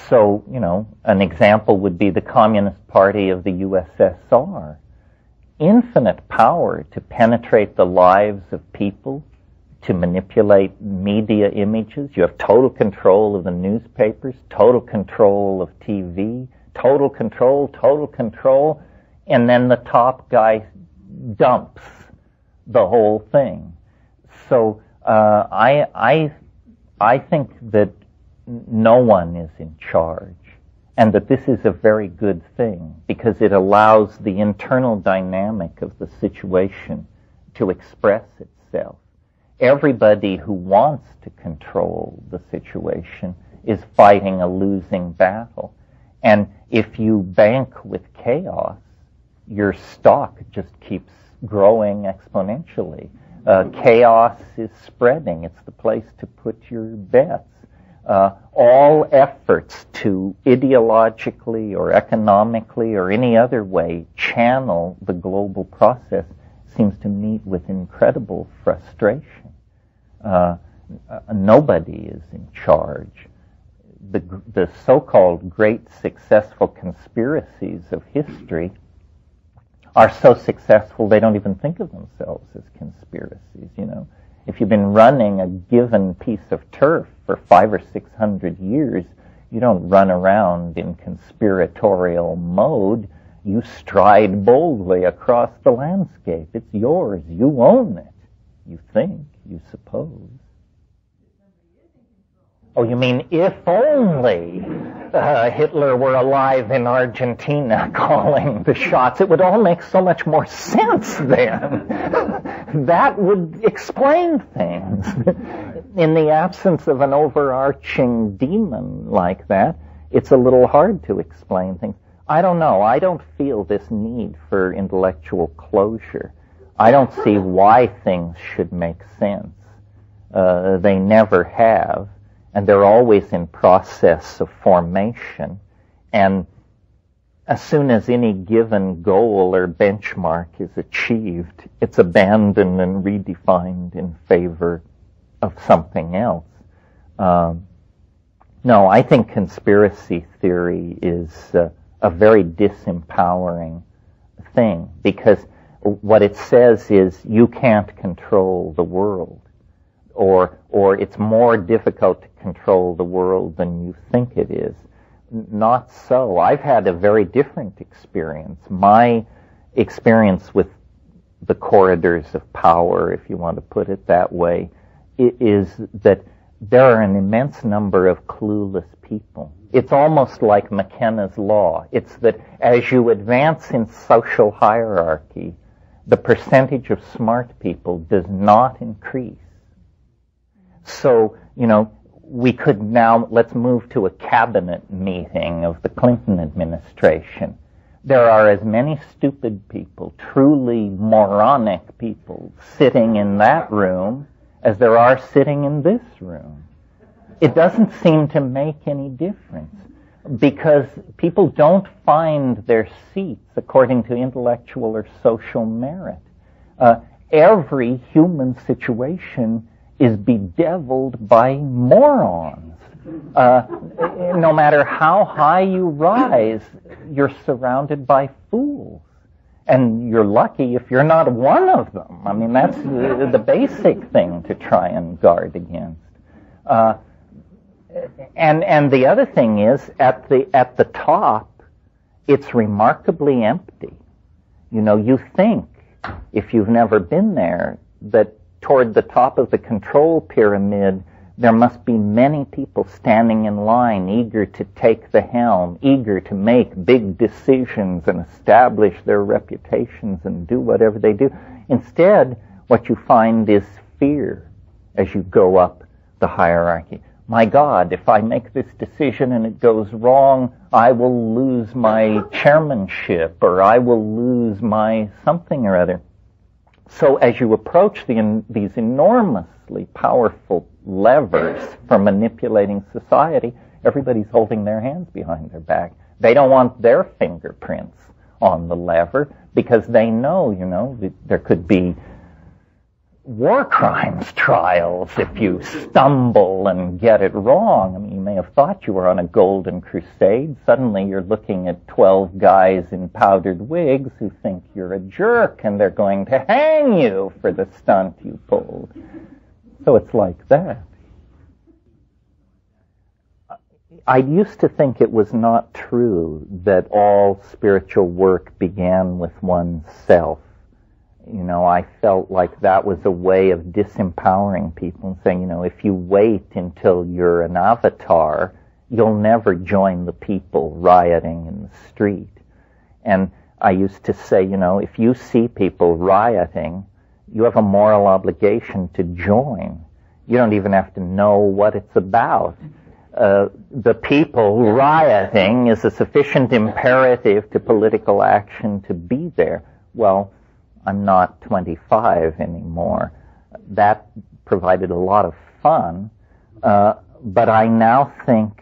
So, an example would be the Communist Party of the USSR. Infinite power to penetrate the lives of people, to manipulate media images. You have total control of the newspapers, total control of TV, total control, and then the top guy dumps the whole thing. So I think that no one is in charge, and that this is a very good thing, because it allows the internal dynamic of the situation to express itself. Everybody who wants to control the situation is fighting a losing battle. And if you bank with chaos, your stock just keeps growing exponentially. Chaos is spreading. It's the place to put your bets. All efforts to ideologically or economically or any other way channel the global process seems to meet with incredible frustration. Nobody is in charge. The so-called great successful conspiracies of history are so successful they don't even think of themselves as conspiracies, you know. If you've been running a given piece of turf for 500 or 600 years, you don't run around in conspiratorial mode. You stride boldly across the landscape. It's yours. You own it. You think, you suppose. Oh, you mean if only Hitler were alive in Argentina calling the shots, it would all make so much more sense then. That would explain things. In the absence of an overarching demon like that, it's a little hard to explain things. I don't know. I don't feel this need for intellectual closure. I don't see why things should make sense. They never have. And they're always in process of formation. And as soon as any given goal or benchmark is achieved, it's abandoned and redefined in favor of something else. No, I think conspiracy theory is a very disempowering thing, because what it says is you can't control the world. Or it's more difficult to control the world than you think it is. Not so. I've had a very different experience. My experience with the corridors of power, if you want to put it that way, is that there are an immense number of clueless people. It's almost like Mckenna's law. It's that as you advance in social hierarchy, the percentage of smart people does not increase. So, you know, we could now, let's move to a cabinet meeting of the Clinton administration. There are as many stupid people, truly moronic people, sitting in that room as there are sitting in this room. It doesn't seem to make any difference, because people don't find their seats according to intellectual or social merit. Every human situation is bedeviled by morons. No matter how high you rise, you're surrounded by fools. And you're lucky if you're not one of them. I mean, that's the basic thing to try and guard against. And the other thing is, at the top, it's remarkably empty. You know, you think, if you've never been there, that toward the top of the control pyramid, there must be many people standing in line, eager to take the helm, eager to make big decisions and establish their reputations and do whatever they do. Instead, what you find is fear as you go up the hierarchy. My God, if I make this decision and it goes wrong, I will lose my chairmanship, or I will lose my something or other. So as you approach these enormously powerful levers for manipulating society, everybody's holding their hands behind their back. They don't want their fingerprints on the lever, because they know, you know, that there could be war crimes trials if you stumble and get it wrong. I mean, you may have thought you were on a golden crusade. Suddenly you're looking at 12 guys in powdered wigs who think you're a jerk, and they're going to hang you for the stunt you pulled. So it's like that. I used to think it was not true that all spiritual work began with oneself. You know, I felt like that was a way of disempowering people and saying, you know, if you wait until you're an avatar, you'll never join the people rioting in the street. And I used to say, you know, if you see people rioting, you have a moral obligation to join. You don't even have to know what it's about. the people rioting is a sufficient imperative to political action to be there. Well, I'm not 25 anymore. That provided a lot of fun, but I now think,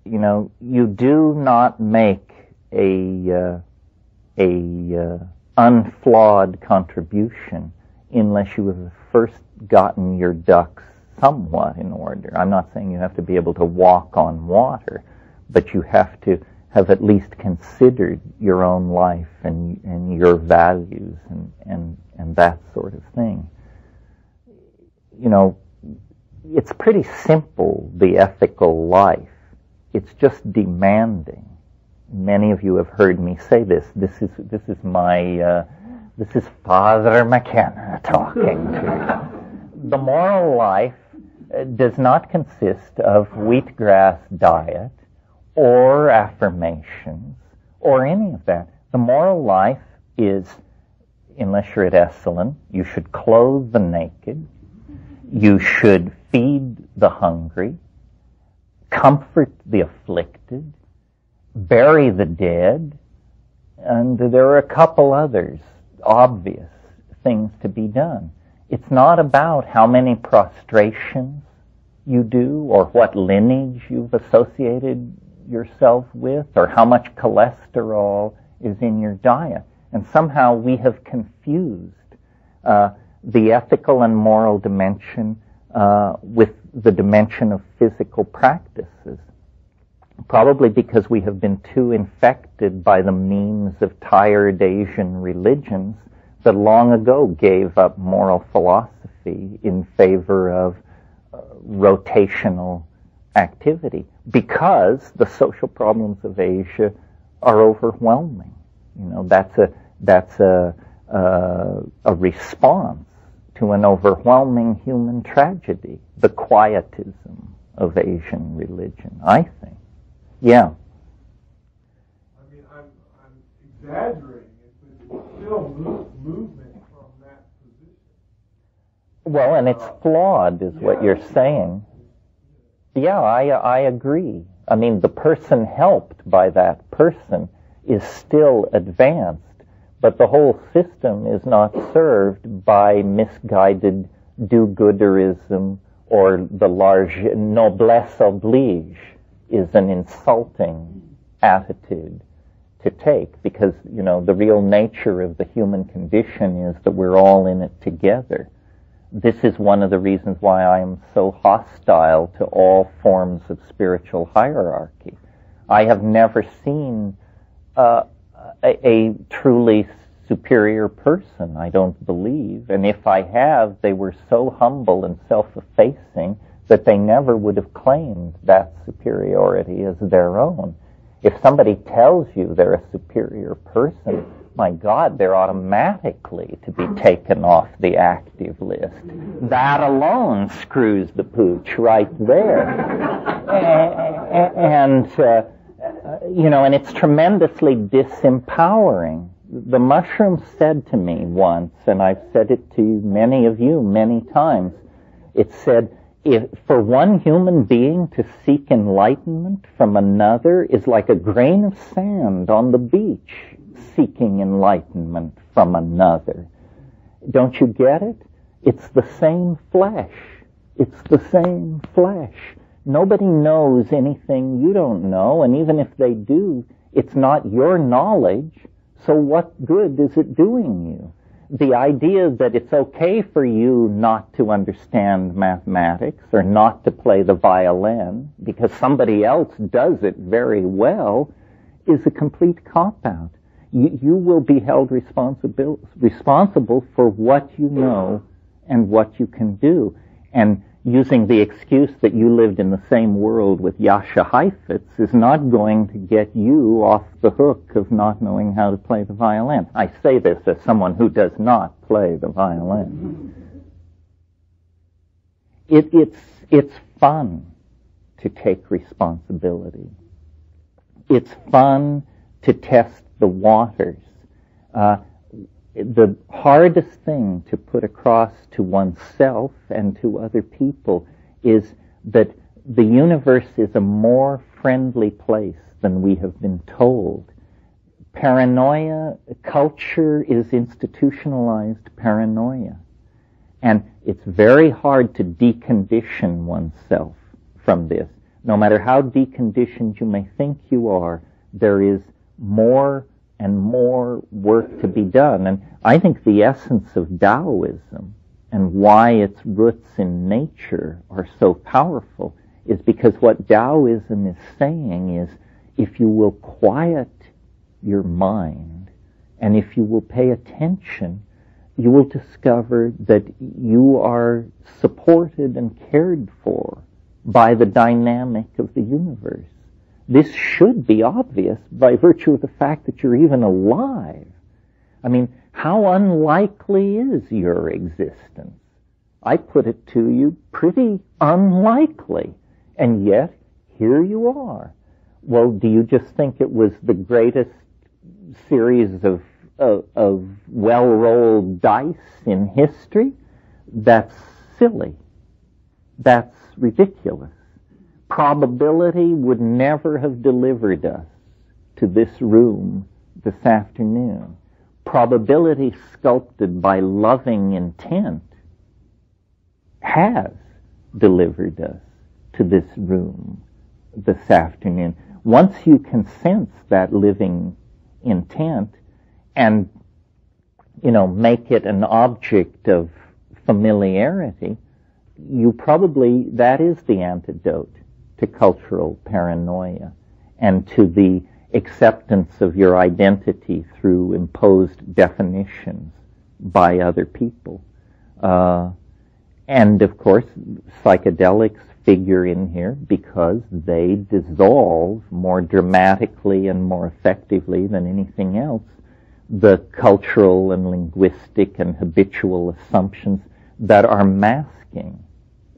you do not make a unflawed contribution unless you have first gotten your ducks somewhat in order. I'm not saying you have to be able to walk on water, but you have to have at least considered your own life and your values and that sort of thing. It's pretty simple, the ethical life. It's just demanding. Many of you have heard me say this. This is Father Mckenna talking to you. The moral life does not consist of wheatgrass diet or affirmations or any of that. The moral life is, unless you're at Esalen, you should clothe the naked, you should feed the hungry, comfort the afflicted, bury the dead, and there are a couple others, obvious things to be done. It's not about how many prostrations you do or what lineage you've associated yourself with or how much cholesterol is in your diet. And somehow we have confused the ethical and moral dimension with the dimension of physical practices. Probably because we have been too infected by the memes of tired Asian religions that long ago gave up moral philosophy in favor of rotational activity, because the social problems of Asia are overwhelming. That's a response to an overwhelming human tragedy, the quietism of Asian religion, I think. Yeah. I mean, I'm exaggerating it, but it's still movement from that position. Well, and it's flawed, is what you're saying. Yeah, I agree. I mean, the person helped by that person is still advanced, but the whole system is not served by misguided do-gooderism or the large noblesse oblige is an insulting attitude to take, because, the real nature of the human condition is that we're all in it together. This is one of the reasons why I am so hostile to all forms of spiritual hierarchy. I have never seen a truly superior person, I don't believe. And if I have, they were so humble and self-effacing that they never would have claimed that superiority as their own. If somebody tells you they're a superior person, my God, they're automatically to be taken off the active list. That alone screws the pooch right there. And it's tremendously disempowering. The mushroom said to me once, and I've said it to many of you many times, it said, if for one human being to seek enlightenment from another is like a grain of sand on the beach seeking enlightenment from another. Don't you get it? It's the same flesh. It's the same flesh. Nobody knows anything you don't know, and even if they do, it's not your knowledge, so what good is it doing you? The idea that it's okay for you not to understand mathematics or not to play the violin because somebody else does it very well is a complete cop-out. You will be held responsible for what you know and what you can do. And using the excuse that you lived in the same world with Jascha Heifetz is not going to get you off the hook of not knowing how to play the violin. I say this as someone who does not play the violin. It's fun to take responsibility. It's fun to test the waters. The hardest thing to put across to oneself and to other people is that the universe is a more friendly place than we have been told. Paranoia, culture is institutionalized paranoia. And it's very hard to decondition oneself from this. No matter how deconditioned you may think you are, there is more and more work to be done. And I think the essence of Taoism and why its roots in nature are so powerful is because what Taoism is saying is, if you will quiet your mind and if you will pay attention, you will discover that you are supported and cared for by the dynamic of the universe. This should be obvious by virtue of the fact that you're even alive. I mean, how unlikely is your existence? I put it to you, pretty unlikely. And yet, here you are. Well, do you just think it was the greatest series of well-rolled dice in history? That's silly. That's ridiculous. Probability would never have delivered us to this room this afternoon. Probability sculpted by loving intent has delivered us to this room this afternoon. Once you can sense that living intent and, make it an object of familiarity, that is the antidote to cultural paranoia and to the acceptance of your identity through imposed definitions by other people. And of course, psychedelics figure in here because they dissolve more dramatically and more effectively than anything else the cultural and linguistic and habitual assumptions that are masking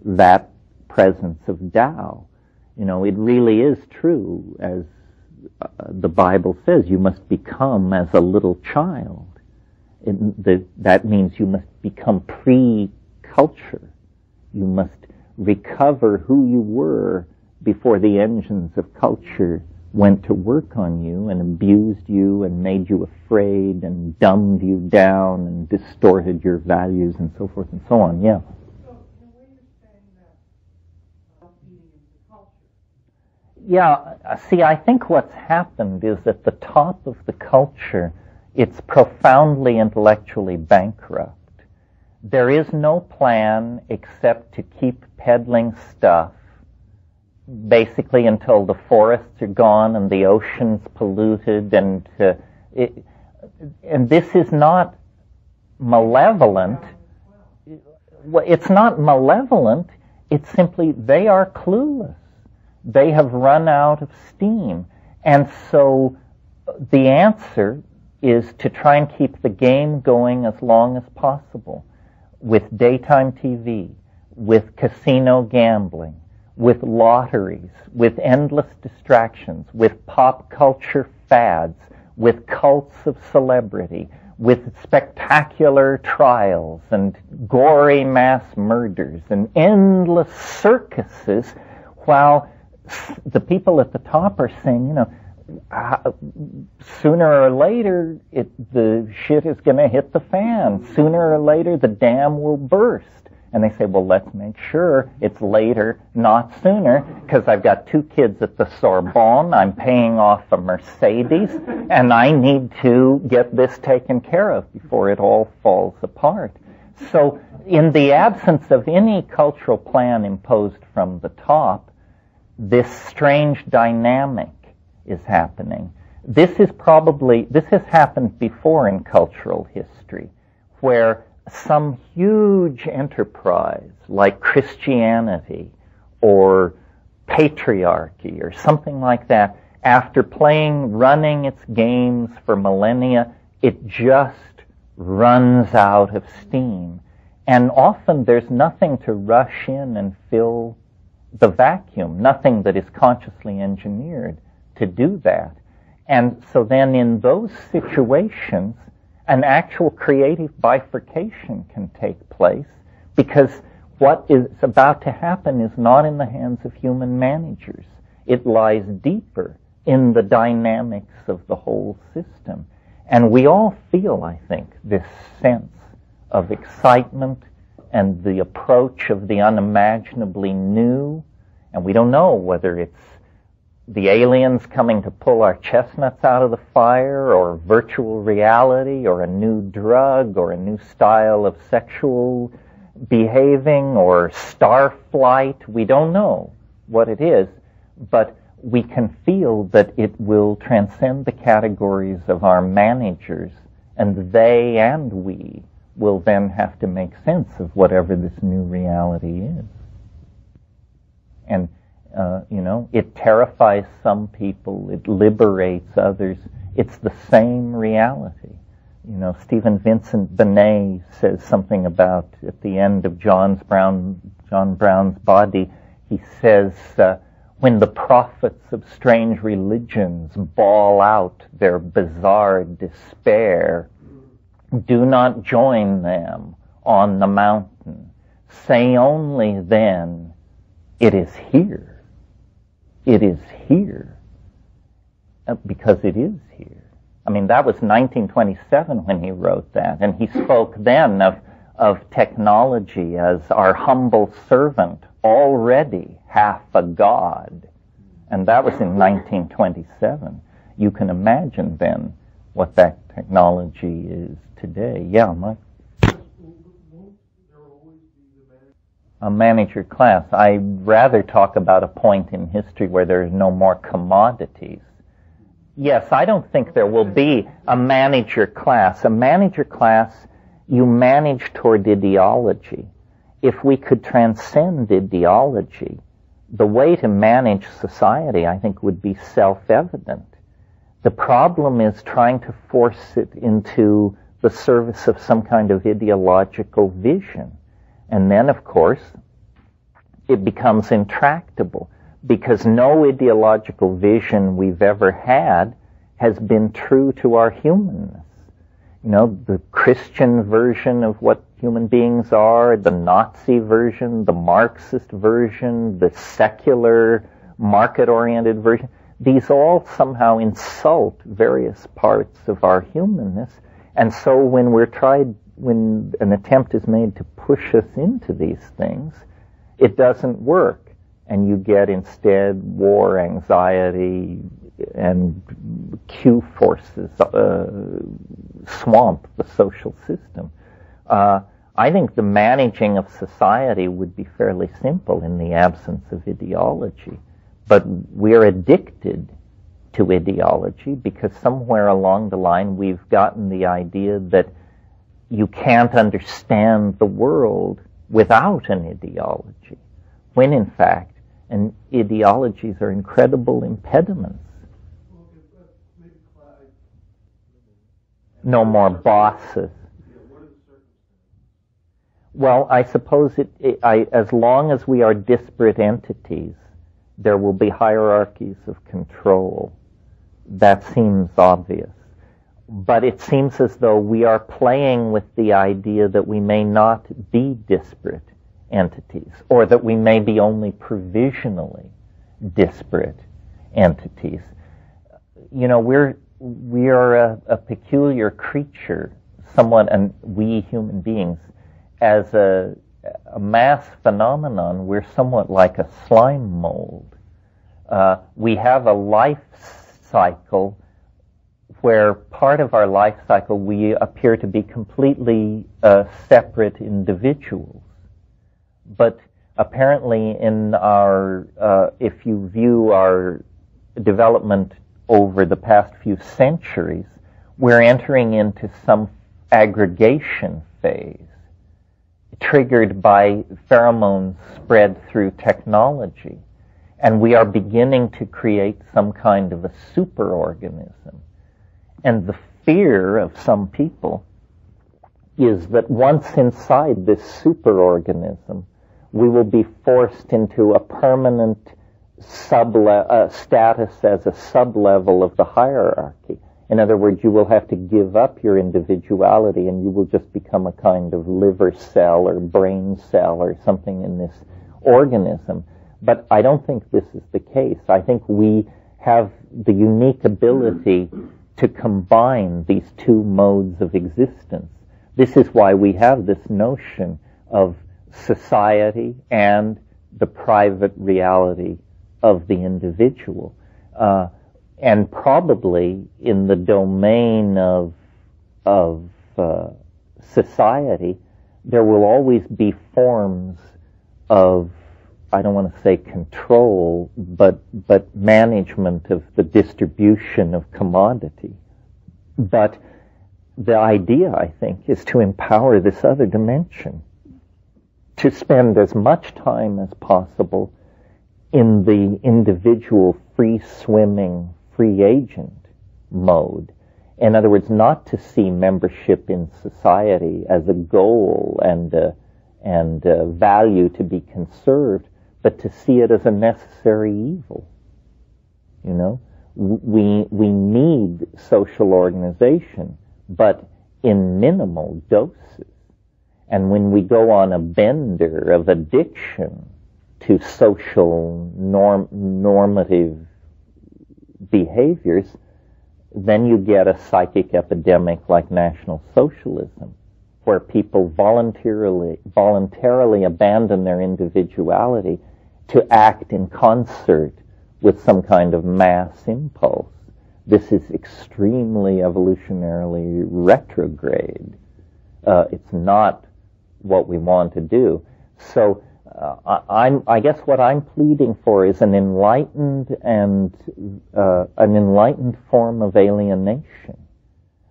that presence of Tao. It really is true, as the Bible says, you must become as a little child. That means you must become pre-culture. You must recover who you were before the engines of culture went to work on you and abused you and made you afraid and dumbed you down and distorted your values and so forth and so on. Yeah. So, in a way, you're saying that feeding into culture. Yeah, see, I think what's happened is at the top of the culture, it's profoundly intellectually bankrupt. There is no plan except to keep peddling stuff basically until the forests are gone and the ocean's polluted, and this is not malevolent. It's not malevolent. It's simply they are clueless. They have run out of steam. And so the answer is to try and keep the game going as long as possible with daytime TV, with casino gambling, with lotteries, with endless distractions, with pop culture fads, with cults of celebrity, with spectacular trials and gory mass murders and endless circuses, while the people at the top are saying, sooner or later the shit is going to hit the fan. Sooner or later the dam will burst. And they say, well, let's make sure it's later, not sooner, because I've got 2 kids at the Sorbonne, I'm paying off a Mercedes, and I need to get this taken care of before it all falls apart. So in the absence of any cultural plan imposed from the top, this strange dynamic is happening. This has happened before in cultural history, where some huge enterprise like Christianity or patriarchy or something like that, after running its games for millennia, it just runs out of steam. And often there's nothing to rush in and fill the vacuum, nothing that is consciously engineered to do that. And so then in those situations, an actual creative bifurcation can take place, because what is about to happen is not in the hands of human managers. It lies deeper in the dynamics of the whole system. And we all feel, I think, this sense of excitement and the approach of the unimaginably new. And we don't know whether it's the aliens coming to pull our chestnuts out of the fire, or virtual reality, or a new drug, or a new style of sexual behaving, or star flight. We don't know what it is, but we can feel that it will transcend the categories of our managers, and they and we will then have to make sense of whatever this new reality is. And it terrifies some people, it liberates others. It's the same reality. Stephen Vincent Benet says something about, at the end of John Brown's Body, he says, when the prophets of strange religions bawl out their bizarre despair, do not join them on the mountain. Say only then, it is here. It is here. Because it is here. I mean, that was 1927 when he wrote that, and he spoke then of technology as our humble servant, already half a god. And that was in 1927. You can imagine then what that technology is today. Yeah, Mike? A manager class. I'd rather talk about a point in history where there's no more commodities. Yes, I don't think there will be a manager class. A manager class, you manage toward ideology. If we could transcend ideology, the way to manage society, I think, would be self-evident. The problem is trying to force it into the service of some kind of ideological vision. And then, of course, it becomes intractable, because no ideological vision we've ever had has been true to our humanness. The Christian version of what human beings are, the Nazi version, the Marxist version, the secular, market-oriented version, these all somehow insult various parts of our humanness. And so when an attempt is made to push us into these things, it doesn't work. And you get instead war, anxiety, and Q forces swamp the social system. I think the managing of society would be fairly simple in the absence of ideology. But we're addicted to ideology because somewhere along the line we've gotten the idea that you can't understand the world without an ideology, when in fact, ideologies are incredible impediments. No more bosses. Well, I suppose as long as we are disparate entities, there will be hierarchies of control. That seems obvious. But it seems as though we are playing with the idea that we may not be disparate entities, or that we may be only provisionally disparate entities. We are a peculiar creature, somewhat, and we human beings, as a mass phenomenon, we're somewhat like a slime mold. We have a life cycle where part of our life cycle we appear to be completely separate individuals. But apparently in if you view our development over the past few centuries, we're entering into some aggregation phase, triggered by pheromones spread through technology. And we are beginning to create some kind of a superorganism. And the fear of some people is that once inside this superorganism, we will be forced into a permanent status as a sub-level of the hierarchy. In other words, you will have to give up your individuality and you will just become a kind of liver cell or brain cell or something in this organism. But I don't think this is the case. I think we have the unique ability to combine these two modes of existence. This is why we have this notion of society and the private reality of the individual. And probably in the domain of society, there will always be forms of, I don't want to say control, but management of the distribution of commodity. But the idea, I think, is to empower this other dimension, to spend as much time as possible in the individual free-swimming, free agent mode. In other words, not to see membership in society as a goal and a value to be conserved, but to see it as a necessary evil. You know, we need social organization, but in minimal doses. And when we go on a bender of addiction to social normative behaviors, then you get a psychic epidemic like National Socialism, where people voluntarily abandon their individuality to act in concert with some kind of mass impulse. This is extremely evolutionarily retrograde. It's not what we want to do. So I guess what I'm pleading for is an enlightened form of alienation,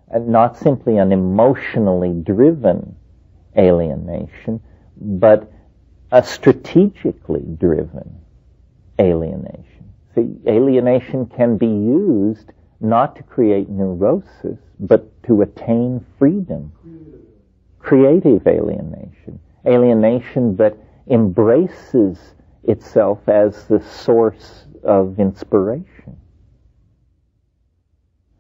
and not simply an emotionally driven alienation, but a strategically driven alienation. See, alienation can be used not to create neurosis, but to attain freedom. Creative alienation. Alienation that embraces itself as the source of inspiration.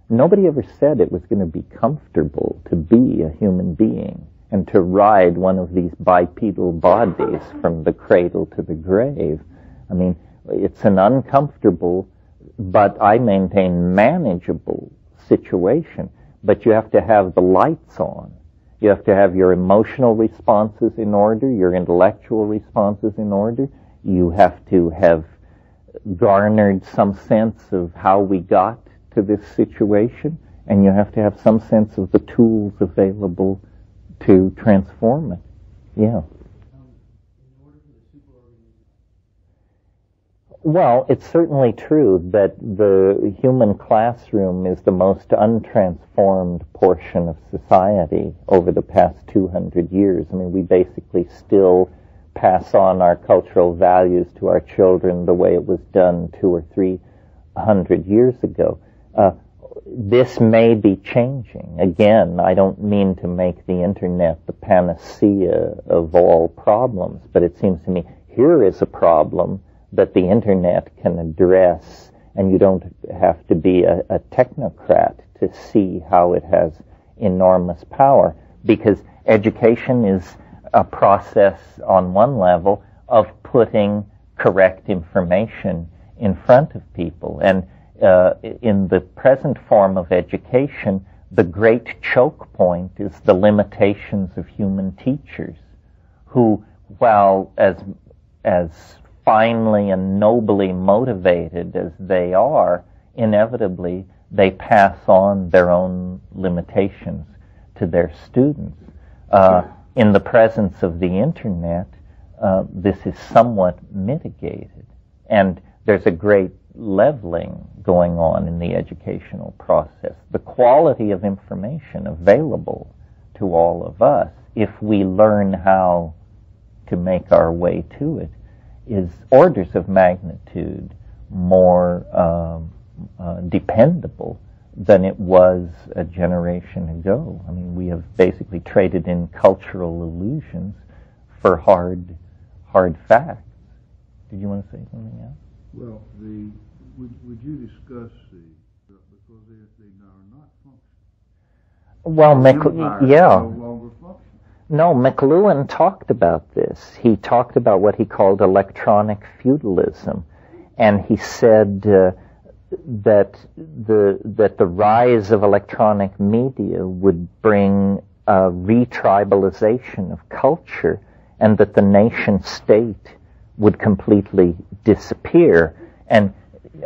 Nobody ever said it was going to be comfortable to be a human being and to ride one of these bipedal bodies from the cradle to the grave. I mean, it's an uncomfortable, but I maintain manageable situation. But you have to have the lights on. You have to have your emotional responses in order, your intellectual responses in order. You have to have garnered some sense of how we got to this situation, and you have to have some sense of the tools available to transform it. Yeah. Well, it's certainly true that the human classroom is the most untransformed portion of society over the past 200 years. I mean, we basically still pass on our cultural values to our children the way it was done 200 or 300 years ago. This may be changing. Again, I don't mean to make the internet the panacea of all problems, but it seems to me here is a problem that the internet can address, and you don't have to be a technocrat to see how it has enormous power, because education is a process on one level of putting correct information in front of people. And in the present form of education, the great choke point is the limitations of human teachers, who, while as finely and nobly motivated as they are, inevitably they pass on their own limitations to their students. In the presence of the internet, this is somewhat mitigated, and there's a great leveling going on in the educational process. The quality of information available to all of us, if we learn how to make our way to it, is orders of magnitude more dependable than it was a generation ago. I mean, we have basically traded in cultural illusions for hard facts. Did you want to say something else? Well, would you discuss because they are not Well, empire yeah. no longer function. No, McLuhan talked about this. He talked about what he called electronic feudalism, and he said that the rise of electronic media would bring a retribalization of culture, and that the nation state would completely disappear. And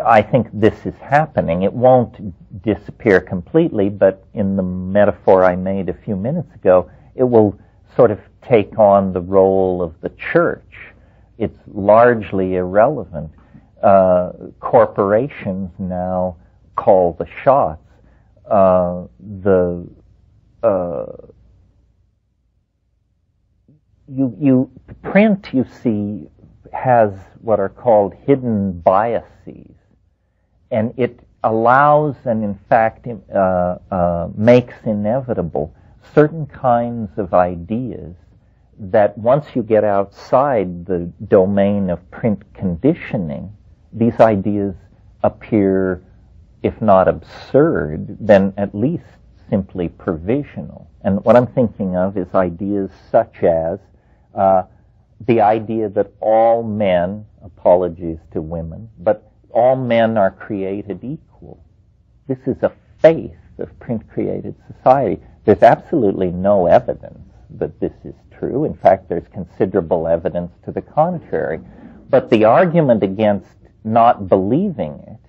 I think this is happening. It won't disappear completely, but in the metaphor I made a few minutes ago, it will sort of take on the role of the church. It's largely irrelevant. Corporations now call the shots. Print, you see, has what are called hidden biases, and it allows and in fact makes inevitable certain kinds of ideas that once you get outside the domain of print conditioning, these ideas appear, if not absurd, then at least simply provisional. And what I'm thinking of is ideas such as the idea that all men, apologies to women, but all men are created equal. This is a faith of print-created society. There's absolutely no evidence that this is true. In fact, there's considerable evidence to the contrary. But the argument against not believing it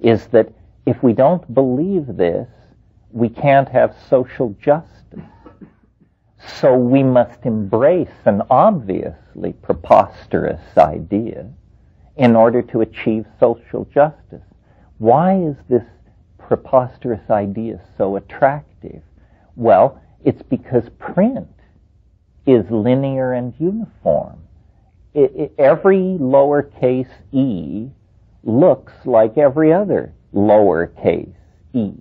is that if we don't believe this, we can't have social justice. So we must embrace an obviously preposterous idea in order to achieve social justice. Why is this preposterous idea so attractive? Well, it's because print is linear and uniform. Every lowercase e looks like every other lowercase e.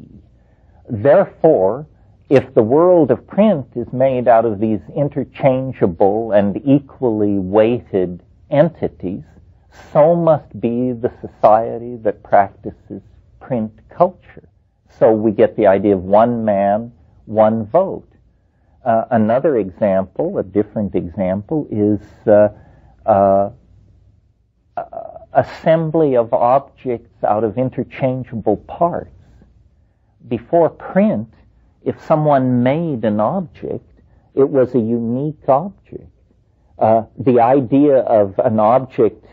Therefore, if the world of print is made out of these interchangeable and equally weighted entities, so must be the society that practices print culture. So we get the idea of one man, one vote. Another example, a different example, is assembly of objects out of interchangeable parts. Before print, if someone made an object, it was a unique object. The idea of an object,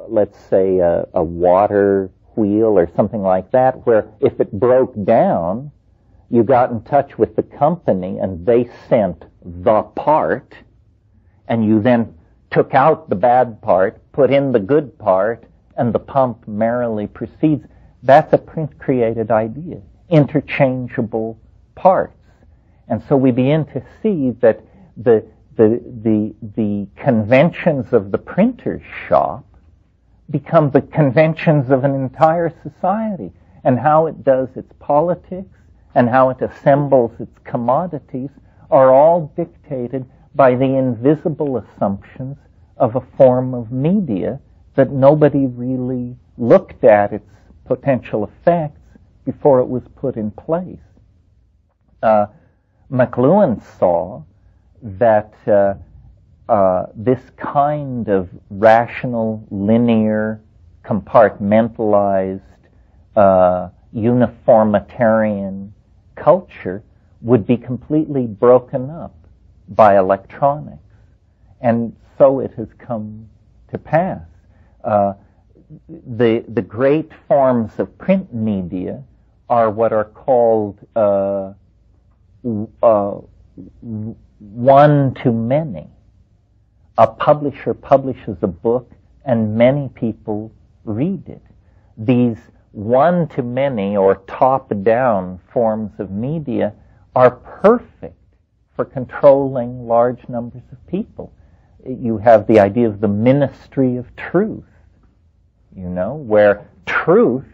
let's say a water wheel or something like that, where if it broke down, you got in touch with the company and they sent the part, and you then took out the bad part, put in the good part, and the pump merrily proceeds. That's a print-created idea. Interchangeable parts. And so we begin to see that the conventions of the printer's shop become the conventions of an entire society, and how it does its politics and how it assembles its commodities are all dictated by the invisible assumptions of a form of media that nobody really looked at its potential effects before it was put in place. McLuhan saw that this kind of rational, linear, compartmentalized, uniformitarian culture would be completely broken up by electronics. And so it has come to pass. The great forms of print media are what are called one-to-many. A publisher publishes a book and many people read it. These one-to-many or top-down forms of media are perfect for controlling large numbers of people. You have the idea of the ministry of truth, where truth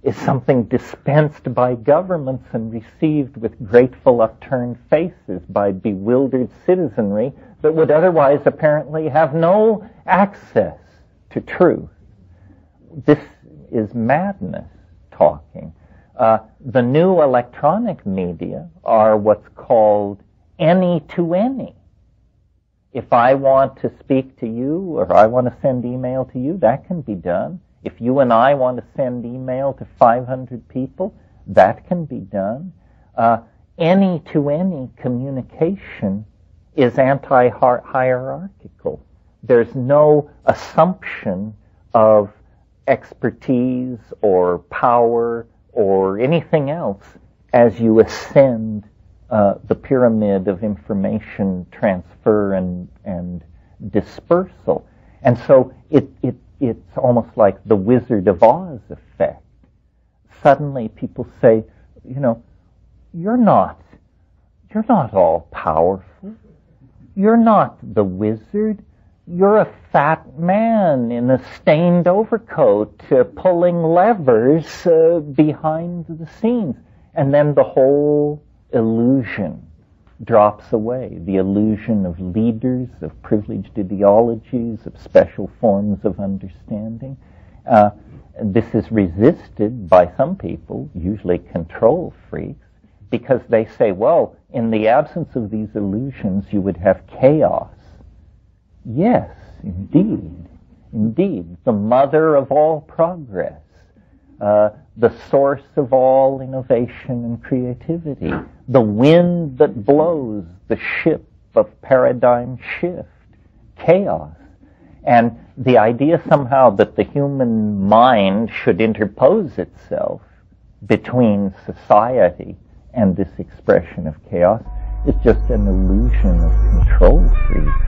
is something dispensed by governments and received with grateful upturned faces by bewildered citizenry that would otherwise apparently have no access to truth. This is madness talking. The new electronic media are what's called any-to-any. If I want to speak to you or I want to send email to you, that can be done. If you and I want to send email to 500 people, that can be done. Any-to-any communication is anti-hierarchical. There's no assumption of expertise or power or anything else as you ascend the pyramid of information transfer and dispersal. And so it's almost like the Wizard of Oz effect. Suddenly people say, you're not all powerful. You're not the wizard. You're a fat man in a stained overcoat pulling levers behind the scenes. And then the whole illusion drops away. The illusion of leaders, of privileged ideologies, of special forms of understanding. This is resisted by some people, usually control freaks, because they say, well, in the absence of these illusions, you would have chaos. Yes, indeed. Indeed. The mother of all progress. The source of all innovation and creativity. The wind that blows the ship of paradigm shift. Chaos. And the idea somehow that the human mind should interpose itself between society and this expression of chaos is just an illusion of control freaks.